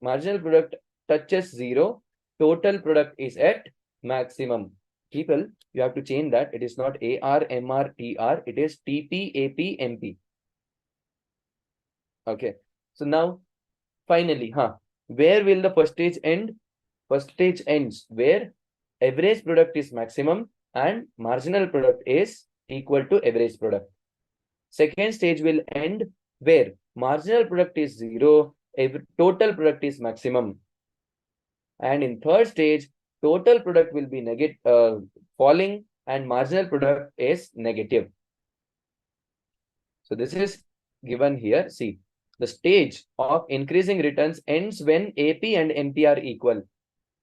touches 0, total product is at maximum. People, you have to change that. It is not AR, MR, TR. It is TP, AP, MP. Okay. So now, finally, where will the first stage end? First stage ends where average product is maximum and marginal product is equal to average product. Second stage will end where marginal product is 0, total product is maximum. And in third stage, total product will be falling and marginal product is negative. So this is given here. See, the stage of increasing returns ends when AP and MP are equal.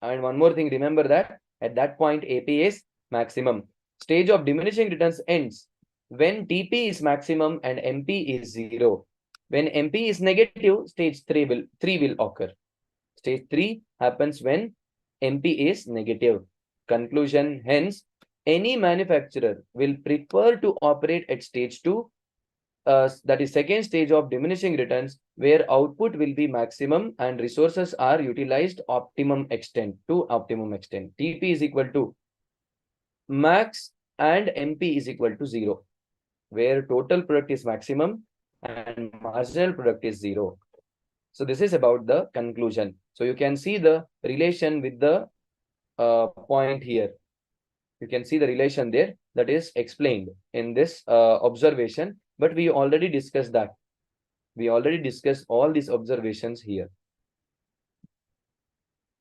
And one more thing, remember that at that point, AP is maximum. Stage of diminishing returns ends when TP is maximum and MP is 0. When MP is negative, stage 3 will occur. Stage 3 happens when MP is negative. Conclusion, hence, any manufacturer will prefer to operate at stage 2, that is second stage of diminishing returns, where output will be maximum and resources are utilized to optimum extent. TP is equal to max and MP is equal to 0, where total product is maximum and marginal product is 0. So this is about the conclusion. So you can see the relation with the point here. You can see the relation there that is explained in this observation, but we already discussed that. We already discussed all these observations here.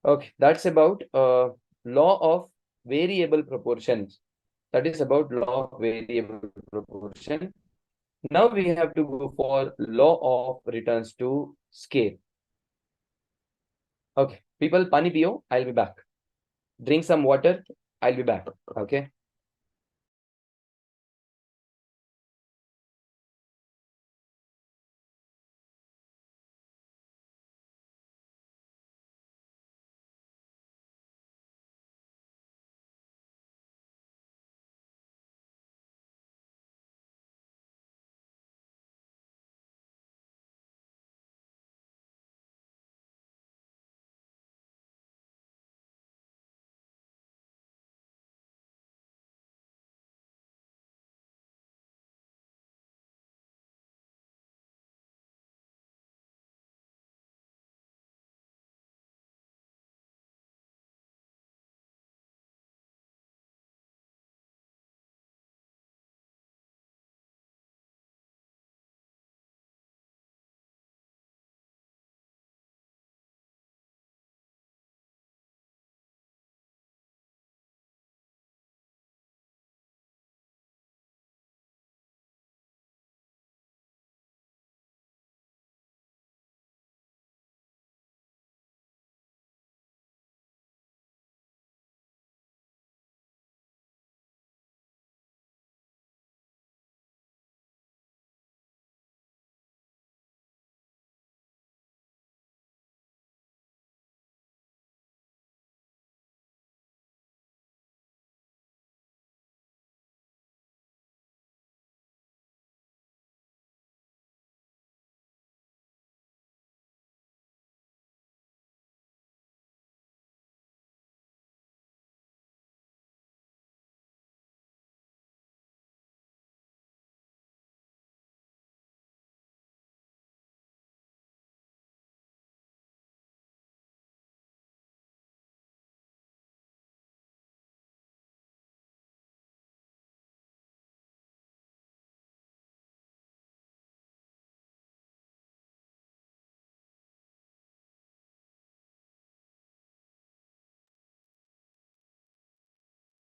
Okay, that's about law of variable proportions. That is about law of variable proportion. Now we have to go for law of returns to scale. Okay, people, pani piyo, I'll be back. Drink some water, I'll be back. Okay.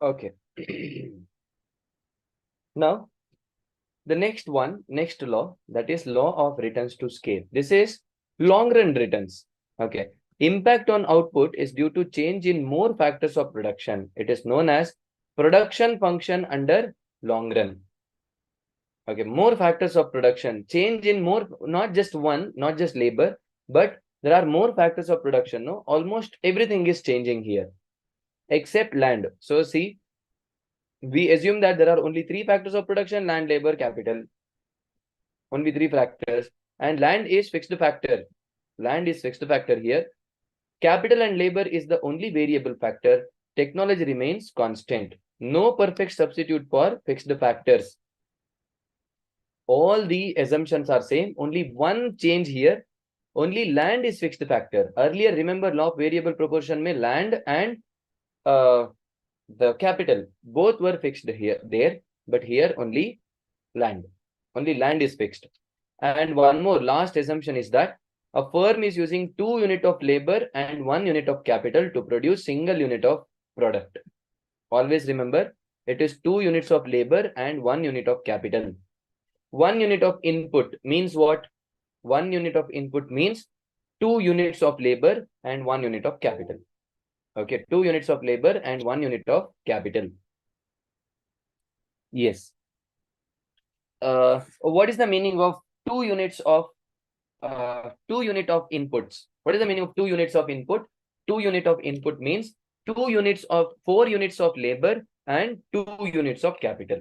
Okay. Now, the next law, that is law of returns to scale. This is long run returns. Okay. Impact on output is due to change in more factors of production. It is known as production function under long run. Okay, more factors of production, change in more, not just one, not just labor, but there are more factors of production. No, almost everything is changing here except land. So see, we assume that there are only three factors of production: land, labor, capital. Only three factors, and land is fixed factor. Land is fixed factor here. Capital and labor is the only variable factor. Technology remains constant. No perfect substitute for fixed factors. All the assumptions are same. Only one change here. Only land is fixed factor. Earlier, remember law of variable proportion mein land and the capital both were fixed here there, but here only land. Only land is fixed. And one more last assumption is that a firm is using 2 units of labor and 1 unit of capital to produce single unit of product. Always remember, it is 2 units of labor and 1 unit of capital. 1 unit of input means what? 1 unit of input means 2 units of labor and 1 unit of capital. Okay, 2 units of labor and 1 unit of capital. Yes. What is the meaning of 2 units of 2 unit of inputs? What is the meaning of 2 units of input? 2 unit of input means 2 units of 4 units of labor and 2 units of capital.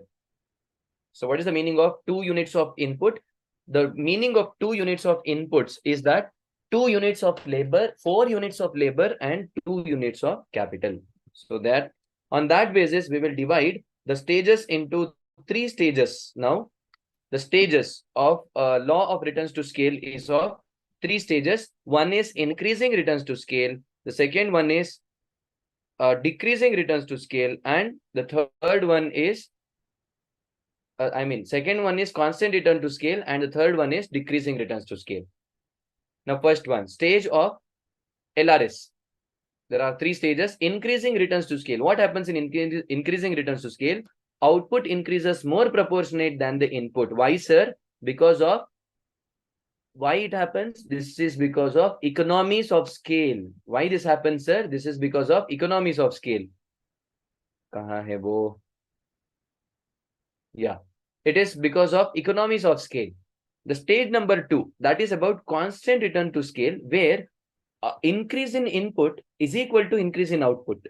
So what is the meaning of 2 units of input? The meaning of 2 units of inputs is that 2 units of labor, 4 units of labor, and 2 units of capital. So that on that basis, we will divide the stages into 3 stages. Now, the stages of law of returns to scale is of 3 stages. One is increasing returns to scale. The second one is decreasing returns to scale. And the third one is second one is constant return to scale, and the third one is decreasing returns to scale. Now, first one, stage of LRS. There are 3 stages. Increasing returns to scale. What happens in increasing returns to scale? Output increases more proportionate than the input. Why, sir? Because of why it happens? This is because of economies of scale. Why this happens, sir? This is because of economies of scale. Kahan hai wo? Yeah, it is because of economies of scale. The stage number 2, that is about constant return to scale, where increase in input is equal to increase in output.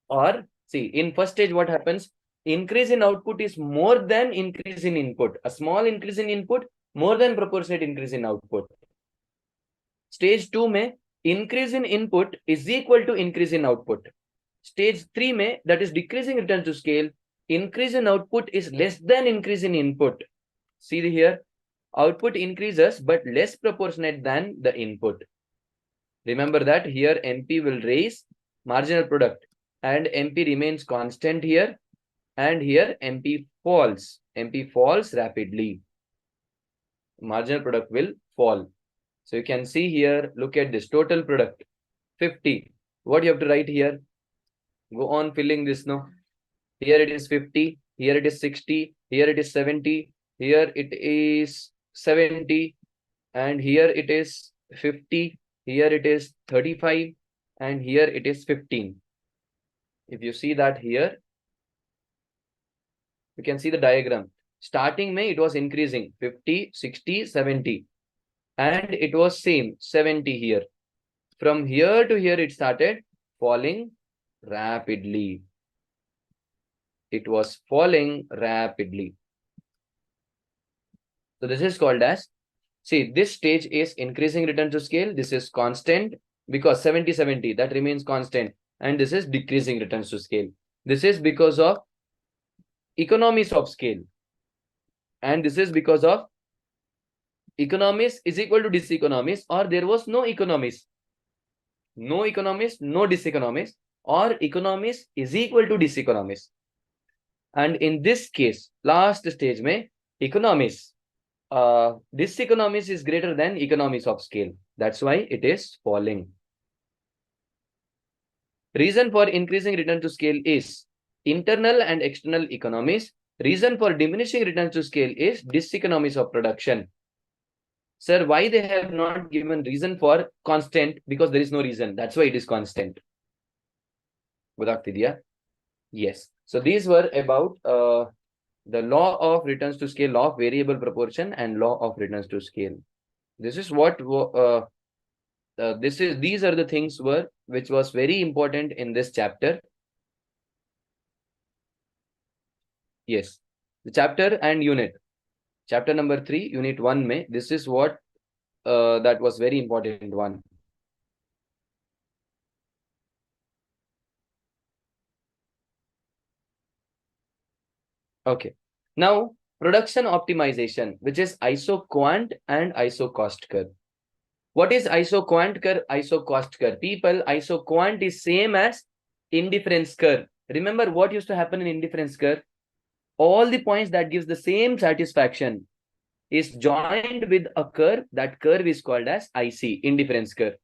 Or see, in first stage, what happens? Increase in output is more than increase in input. A small increase in input, more than proportionate increase in output. Stage 2 में increase in input is equal to increase in output. Stage 3 में, that is decreasing return to scale, increase in output is less than increase in input. See here, output increases but less proportionate than the input. Remember that here MP will raise marginal product and MP remains constant here, and here MP falls. MP falls rapidly. Marginal product will fall. So you can see here, look at this total product 50. What you have to write here? Go on filling this now. Here it is 50, here it is 60, here it is 70, here it is 70, and here it is 50, here it is 35, and here it is 15. If you see that here, you can see the diagram. Starting May, it was increasing 50, 60, 70, and it was same 70 here. From here to here, it started falling rapidly. It was falling rapidly. So this is called as, see, this stage is increasing return to scale. This is constant because 70, 70, that remains constant. And this is decreasing returns to scale. This is because of economies of scale. And this is because of economies is equal to diseconomies, or there was no economies. No economies, no diseconomies, or economies is equal to diseconomies. And in this case, last stage mein, economies, diseconomies is greater than economies of scale. That's why it is falling. Reason for increasing return to scale is internal and external economies. Reason for diminishing returns to scale is diseconomies of production. Sir, why they have not given reason for constant? Because there is no reason. That's why it is constant. Bhaktha, yes. So these were about the law of returns to scale, law of variable proportion, and law of returns to scale. This is what these are the things which was very important in this chapter. Yes, the chapter and unit. Chapter number 3, unit 1 mein, this is what that was very important one. Okay. Now, production optimization, which is isoquant and isocost curve. What is isoquant curve, isocost curve? People, isoquant is same as indifference curve. Remember what used to happen in indifference curve? All the points that gives the same satisfaction is joined with a curve. That curve is called as IC, indifference curve.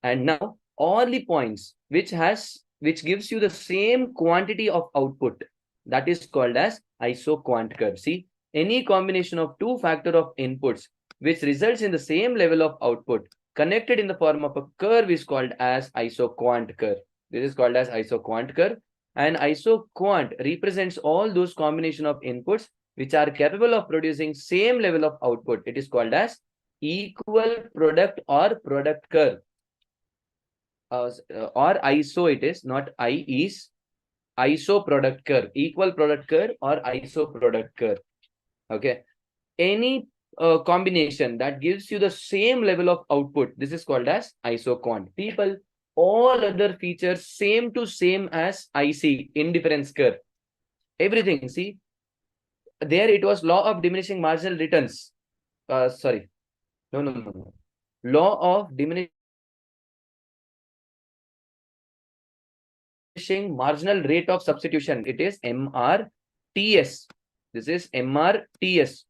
And now all the points which gives you the same quantity of output, that is called as isoquant curve. See, any combination of two factor of inputs which results in the same level of output connected in the form of a curve is called as isoquant curve. This is called as isoquant curve, and isoquant represents all those combination of inputs which are capable of producing same level of output. It is called as equal product or product curve. Or ISO, it is not I is ISO product curve, equal product curve or ISO product curve. Okay, any combination that gives you the same level of output, this is called as isoquant. People, all other features same to same as IC, indifference curve. Everything, see, there it was law of diminishing marginal returns. Sorry, no. Law of diminishing marginal rate of substitution. It is MRTS. This is MRTS.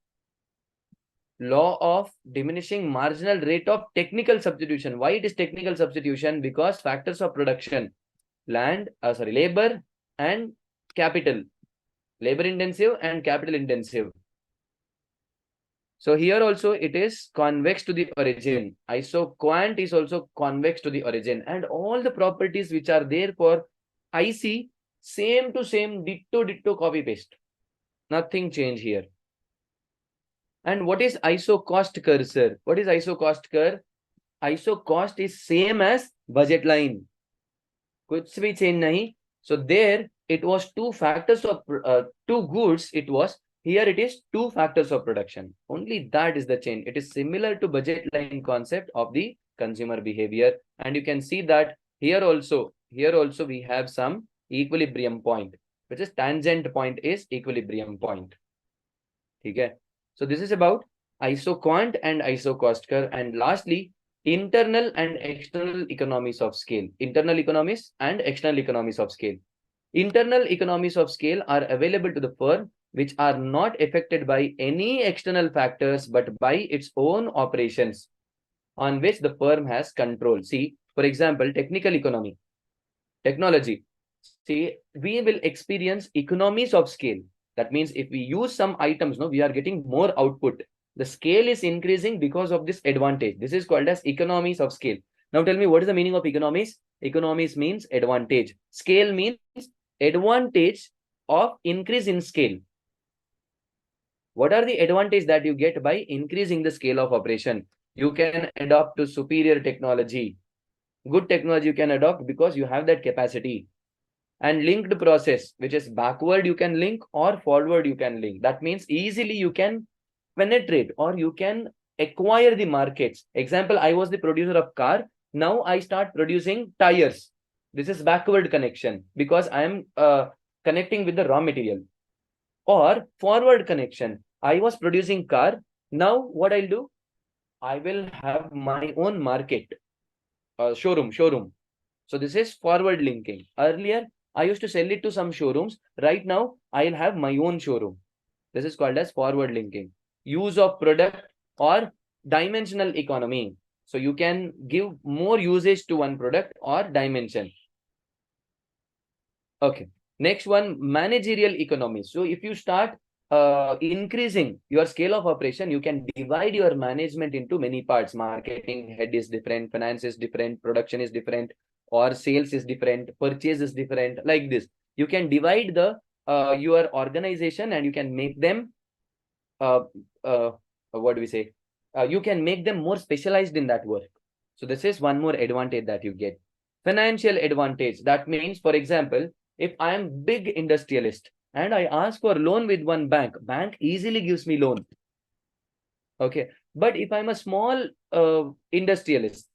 Law of diminishing marginal rate of technical substitution. Why it is technical substitution? Because factors of production, labor and capital, labor intensive and capital intensive. So here also it is convex to the origin. Isoquant is also convex to the origin, and all the properties which are there for IC, same to same, ditto copy paste. Nothing change here. And what is isocost curve, sir? What is isocost curve? Isocost is same as budget line. Kuch bhi change nahi. So there it was two factors of two goods. It was here it is two factors of production. Only that is the change. It is similar to budget line concept of the consumer behavior, and you can see that here also we have some equilibrium point, which is tangent point is equilibrium point. Okay. So this is about isoquant and isocost curve. And lastly, internal and external economies of scale. Internal economies and external economies of scale. Internal economies of scale are available to the firm which are not affected by any external factors but by its own operations on which the firm has control. See, for example, technical economy, technology. See, we will experience economies of scale. That means if we use some items, we are getting more output. The scale is increasing because of this advantage. This is called as economies of scale. Now tell me, what is the meaning of economies? Economies means advantage. Scale means advantage of increase in scale. What are the advantages that you get by increasing the scale of operation? You can adopt to superior technology. Good technology you can adopt because you have that capacity. And linked process, which is backward you can link or forward you can link. That means easily you can penetrate or you can acquire the markets. Example, I was the producer of car. Now I start producing tires. This is backward connection because I am connecting with the raw material. Or forward connection. I was producing car. Now what I'll do? I will have my own market, showroom. So this is forward linking. Earlier, I used to sell it to some showrooms. Right now, I'll have my own showroom. This is called as forward linking. Use of product or dimensional economy. So you can give more usage to one product or dimension. Okay. Next one, managerial economy. So if you start increasing your scale of operation, you can divide your management into many parts. Marketing head is different, finance is different, production is different, or sales is different, purchase is different, like this. You can divide the your organization, and you can make them uh, what do we say? You can make them more specialized in that work. So this is one more advantage that you get. Financial advantage. That means, for example, if I am big industrialist and I ask for loan with one bank, bank easily gives me loan. Okay. But if I'm a small industrialist,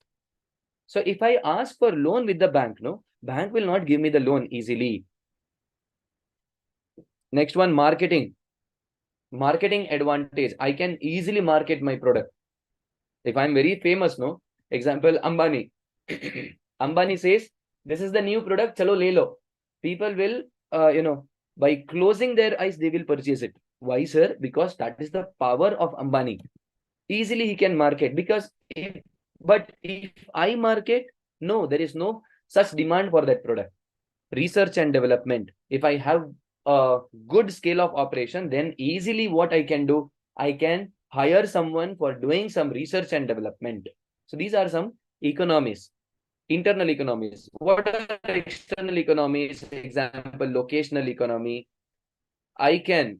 so if I ask for loan with the bank, no, bank will not give me the loan easily. Next one, marketing. Marketing advantage. I can easily market my product. If I'm very famous, no, example, Ambani. Ambani says, this is the new product, chalo le lo. People will, by closing their eyes, they will purchase it. Why, sir? Because that is the power of Ambani. Easily he can market, because but if I market, no, there is no such demand for that product. Research and development. If I have a good scale of operation, then easily what I can do, I can hire someone for doing some research and development. So these are some economies. Internal economies. What are external economies? Example, locational economy. I can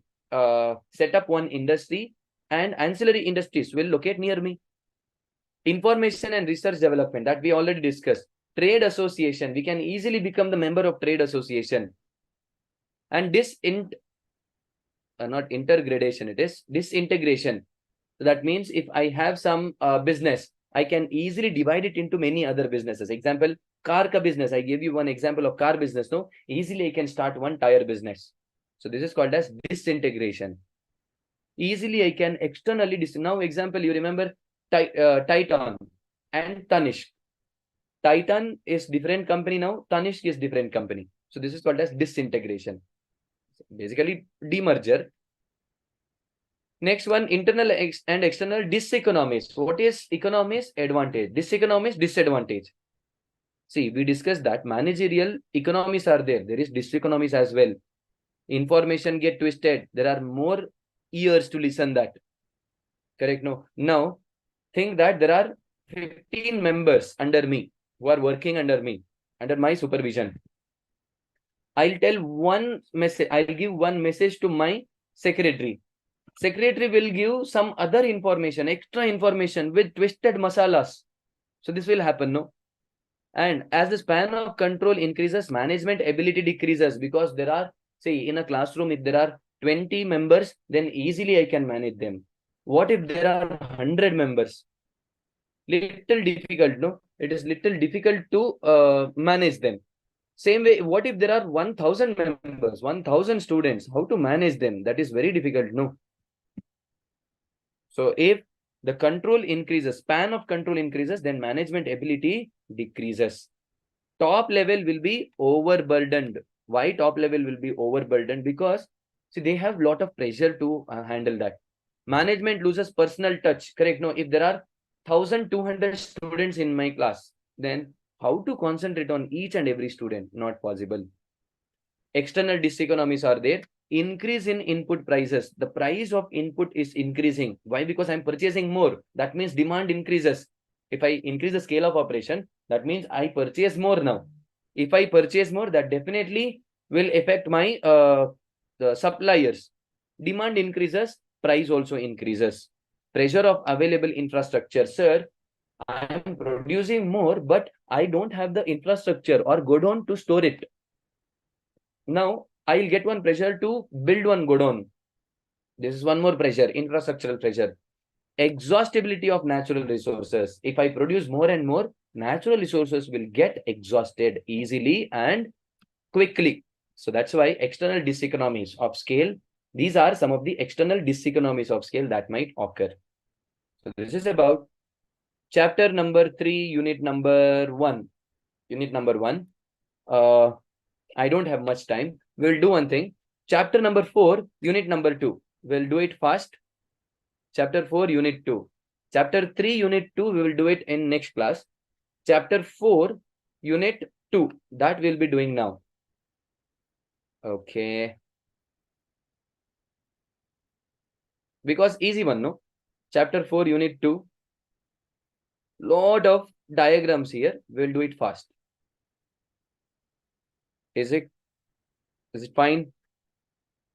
set up one industry, and ancillary industries will locate near me. Information and research development, that we already discussed. Trade association, we can easily become the member of trade association. And not intergradation, it is disintegration. So that means if I have some business, I can easily divide it into many other businesses. Example, car ka business. I gave you one example of car business. No, easily I can start one tire business. So this is called as disintegration. Easily I can externally now example, you remember Titan and Tanishq. Titan is different company now, Tanishq is different company. So this is called as disintegration. Basically demerger. Next one, internal and external diseconomies. What is economies? Advantage. Diseconomies, disadvantage. See, we discussed that managerial economies are there. There is diseconomies as well. Information get twisted. There are more ears to listen that. Correct? No. Now, think that there are 15 members under me who are working under me, under my supervision. I'll tell one message. I'll give one message to my secretary. Secretary will give some other information, extra information with twisted masalas. So this will happen, no? And as the span of control increases, management ability decreases, because there are, say, in a classroom, if there are 20 members, then easily I can manage them. What if there are 100 members? Little difficult, no? It is little difficult to manage them. Same way, what if there are 1,000 members, 1,000 students? How to manage them? That is very difficult, no? So if the control increases, span of control increases, then management ability decreases. Top level will be overburdened. Why top level will be overburdened? Because, see, they have lot of pressure to handle that. Management loses personal touch. Correct? No, if there are 1,200 students in my class, then how to concentrate on each and every student? Not possible. External diseconomies are there. Increase in input prices. The price of input is increasing. Why? Because I'm purchasing more. That means demand increases. If I increase the scale of operation, that means I purchase more now. If I purchase more, that definitely will affect my the suppliers. Demand increases, price also increases. Pressure of available infrastructure. Sir, I am producing more, but I don't have the infrastructure or godown to store it. Now, I'll get one pressure to build one godown. This is one more pressure, infrastructural pressure. Exhaustibility of natural resources. If I produce more and more, natural resources will get exhausted easily and quickly. So that's why external diseconomies of scale. These are some of the external diseconomies of scale that might occur. So this is about chapter number 3, unit number 1. Unit number 1. I don't have much time. We'll do one thing. Chapter number 4, unit number 2. We'll do it fast. Chapter 4, unit 2. Chapter 3, unit 2, we will do it in next class. Chapter 4, unit 2, that we'll be doing now. Okay. Because easy one, no? Chapter 4, Unit 2. Lot of diagrams here. We'll do it fast. Is it fine?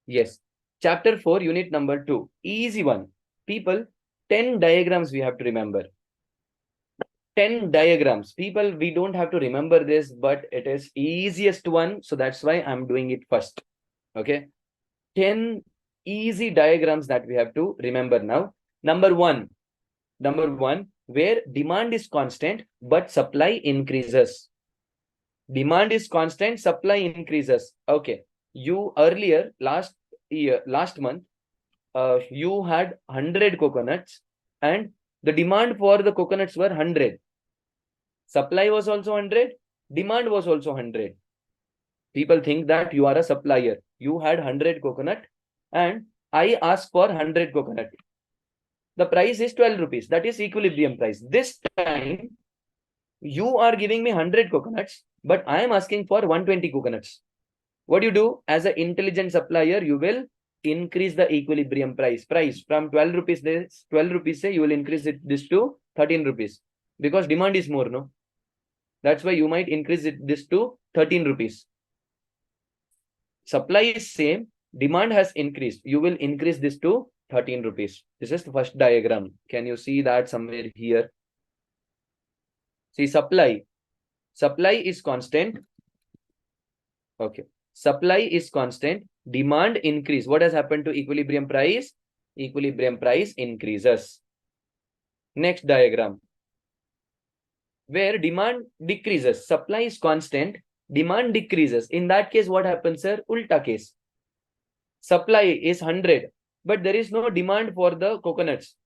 Yes. Chapter 4, Unit number 2. Easy one. People, 10 diagrams we have to remember. 10 diagrams. People, we don't have to remember this, but it is easiest one. So that's why I'm doing it first. Okay. 10 easy diagrams that we have to remember now. Number one, where demand is constant, but supply increases. Demand is constant, supply increases. Okay. You earlier, last month, you had 100 coconuts and the demand for the coconuts were 100. Supply was also 100, demand was also 100. People think that you are a supplier. You had 100 coconut and I asked for 100 coconut. The price is 12 rupees. That is equilibrium price. This time, you are giving me 100 coconuts, but I am asking for 120 coconuts. What do you do? As an intelligent supplier, you will increase the equilibrium price. From 12 rupees, say you will increase this to 13 rupees because demand is more, no? That's why you might increase this to 13 rupees. Supply is same, demand has increased. You will increase this to 13 rupees. This is the first diagram. Can you see that somewhere here? See, supply is constant. Okay. Supply is constant. Demand increase. What has happened to equilibrium price? Equilibrium price increases. Next diagram. Where demand decreases. Supply is constant. Demand decreases. In that case, what happens, sir? Ulta case. Supply is 100, but there is no demand for the coconuts.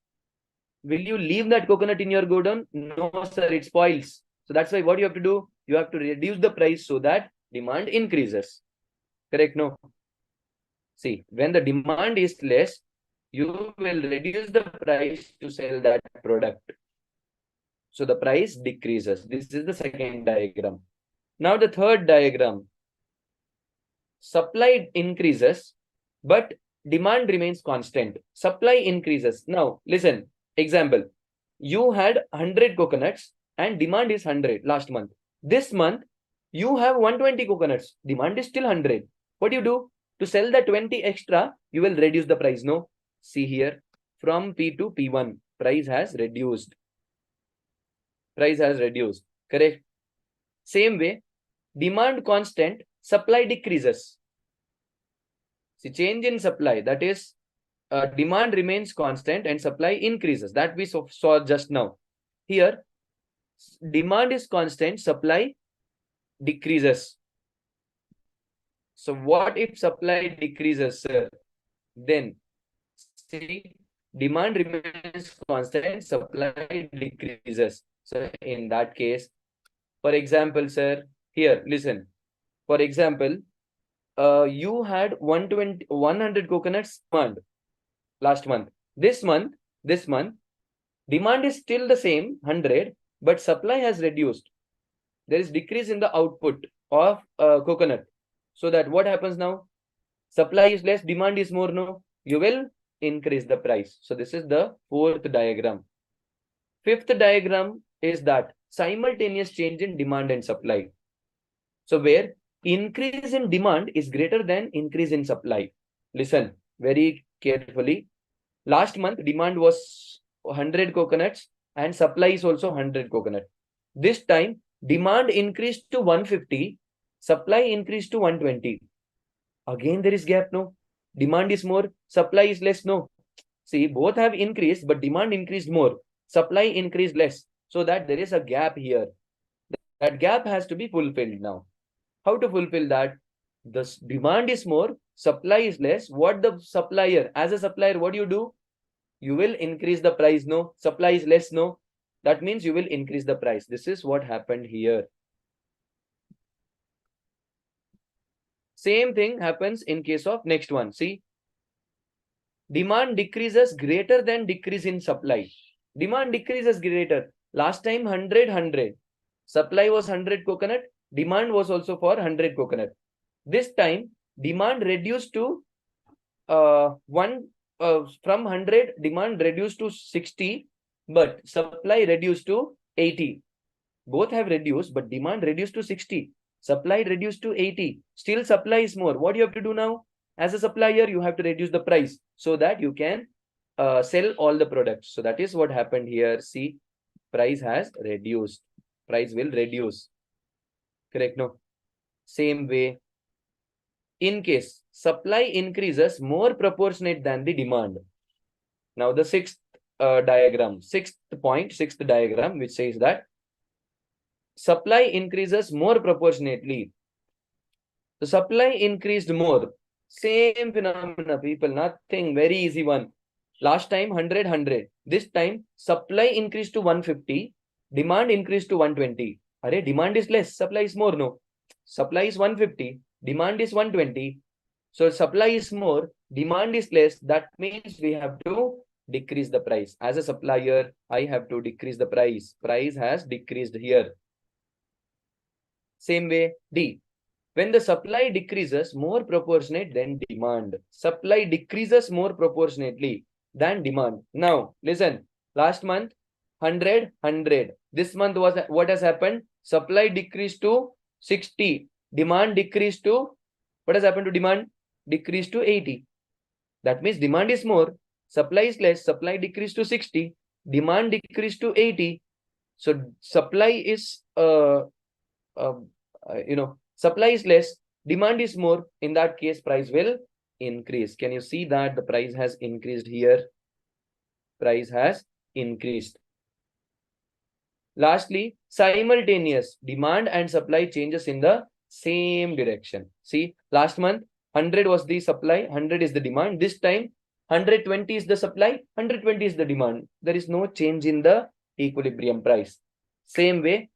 Will you leave that coconut in your godown? No, sir, it spoils. So that's why what you have to do? You have to reduce the price so that demand increases. Correct? No. See, when the demand is less, you will reduce the price to sell that product. So the price decreases. This is the second diagram. Now the third diagram. Supply increases, but demand remains constant. Supply increases. Now, listen. Example. You had 100 coconuts and demand is 100 last month. This month, you have 120 coconuts. Demand is still 100. What do you do? To sell the 20 extra, you will reduce the price. No? See here. From P to P1, price has reduced. Price has reduced. Correct? Same way, demand constant, supply decreases. See, change in supply, that is, demand remains constant and supply increases. That we saw just now. Here, demand is constant, supply decreases. So what if supply decreases, sir? Then, see, demand remains constant, supply decreases. So in that case, for example, sir, here, listen. For example, you had 100 coconuts demand last month. This month, demand is still the same, 100, but supply has reduced. There is decrease in the output of coconut. So that what happens now? Supply is less, demand is more, no? You will increase the price. So this is the fourth diagram. Fifth diagram is that simultaneous change in demand and supply. So where increase in demand is greater than increase in supply. Listen very carefully. Last month, demand was 100 coconuts and supply is also 100 coconut. This time, demand increased to 150, supply increased to 120. Again, there is gap, no? Demand is more, supply is less, no? See, both have increased, but demand increased more, supply increased less. So that there is a gap here. That gap has to be fulfilled now. How to fulfill that? The demand is more, supply is less. What the supplier, as a supplier, what do? You will increase the price, no? Supply is less, no? That means you will increase the price. This is what happened here. Same thing happens in case of next one. See, demand decreases greater than decrease in supply. Demand decreases greater. Last time 100. Supply was 100 coconut. Demand was also for 100 coconut. This time demand reduced to from 100, demand reduced to 60, but supply reduced to 80. Both have reduced, but demand reduced to 60, supply reduced to 80. Still supply is more. What you have to do now? As a supplier, you have to reduce the price so that you can sell all the products. So that is what happened here. See, price has reduced. Price will reduce. Correct? No. Same way, in case supply increases more proportionate than the demand. Now the sixth diagram, sixth diagram, which says that supply increases more proportionately. The supply increased more. Same phenomena, people, nothing, very easy one. Last time 100, 100. This time supply increased to 150, demand increased to 120. Array, demand is less, supply is more, no? Supply is 150, demand is 120. So supply is more, demand is less. That means we have to decrease the price. As a supplier, I have to decrease the price. Price has decreased here. Same way, D. When the supply decreases more proportionate than demand. Supply decreases more proportionately than demand. Now, listen. Last month, 100, 100. This month was what has happened? Supply decreased to 60. Demand decreased to, what has happened to demand? Decreased to 80. That means demand is more, supply is less. Supply decreased to 60. Demand decreased to 80. So supply is, supply is less, demand is more. In that case, price will increase. Can you see that the price has increased here? Price has increased. Lastly, simultaneous demand and supply changes in the same direction. See, last month 100 was the supply, 100 is the demand. This time 120 is the supply, 120 is the demand. There is no change in the equilibrium price. Same way,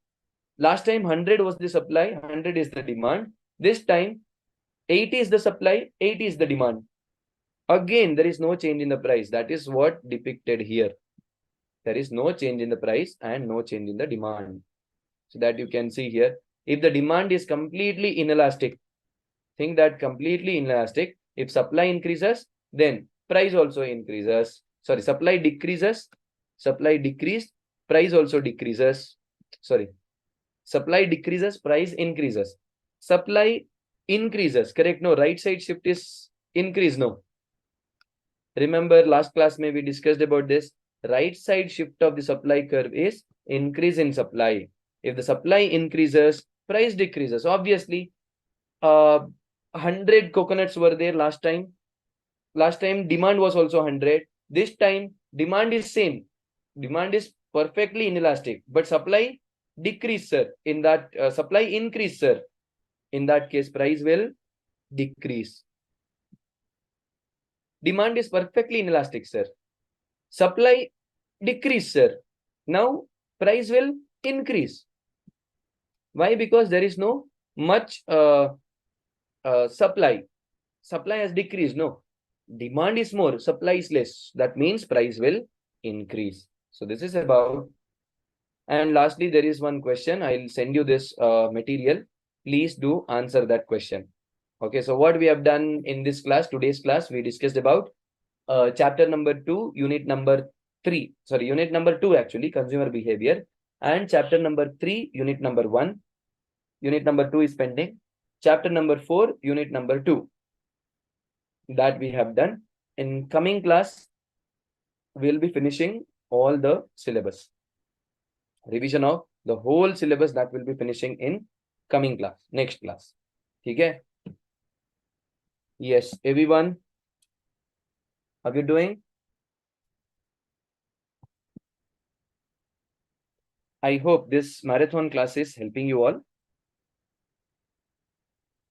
last time 100 was the supply, 100 is the demand. This time 80 is the supply, 80 is the demand. Again, there is no change in the price. That is what depicted here. There is no change in the price and no change in the demand. So that you can see here. If the demand is completely inelastic, think that completely inelastic. If supply increases, then price also increases. Sorry, supply decreases, supply decreased, price also decreases. Sorry, supply decreases, price increases. Supply increases, correct? No, right side shift is increase, no. Remember last class may we discussed about this. Right side shift of the supply curve is increase in supply. If the supply increases, price decreases. Obviously, 100 coconuts were there last time. Last time demand was also 100. This time demand is same. Demand is perfectly inelastic, but supply decrease, sir. In that supply increase, sir. In that case, price will decrease. Demand is perfectly inelastic, sir. Supply decrease, sir. Now price will increase. Why? Because there is no much supply. Supply has decreased. No, demand is more, supply is less. That means price will increase. So this is about. And lastly, there is one question. I'll send you this material. Please do answer that question. Okay, so what we have done in this class, today's class, we discussed about chapter number 2, unit number 3. Sorry, unit number 2 actually, consumer behavior. And chapter number 3, unit number 1. Unit number 2 is pending. Chapter number 4, unit number 2. That we have done. In coming class, we'll be finishing all the syllabus. Revision of the whole syllabus that will be finishing in coming class, next class. Okay? Yes, everyone. How are you doing? I hope this marathon class is helping you all.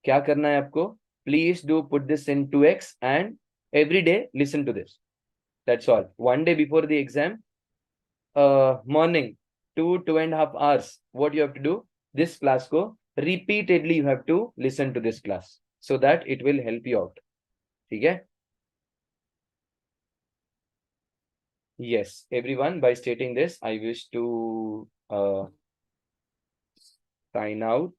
क्या करना है आपको? Please do put this in 2x and every day listen to this. That's all. One day before the exam, morning, 2.5 hours, what you have to do? This class go repeatedly you have to listen to this class so that it will help you out. Okay? Yes, everyone, by stating this, I wish to sign out.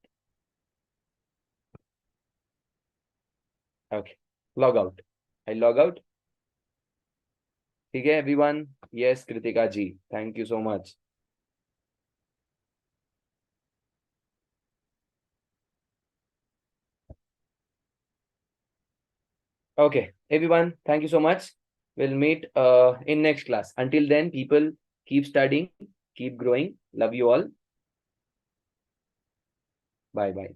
Okay. Log out. I log out. ठीक है everyone? Yes, Kritika ji. Thank you so much. Okay, everyone, thank you so much. We'll meet in next class. Until then, people, keep studying, keep growing. Love you all. Bye bye.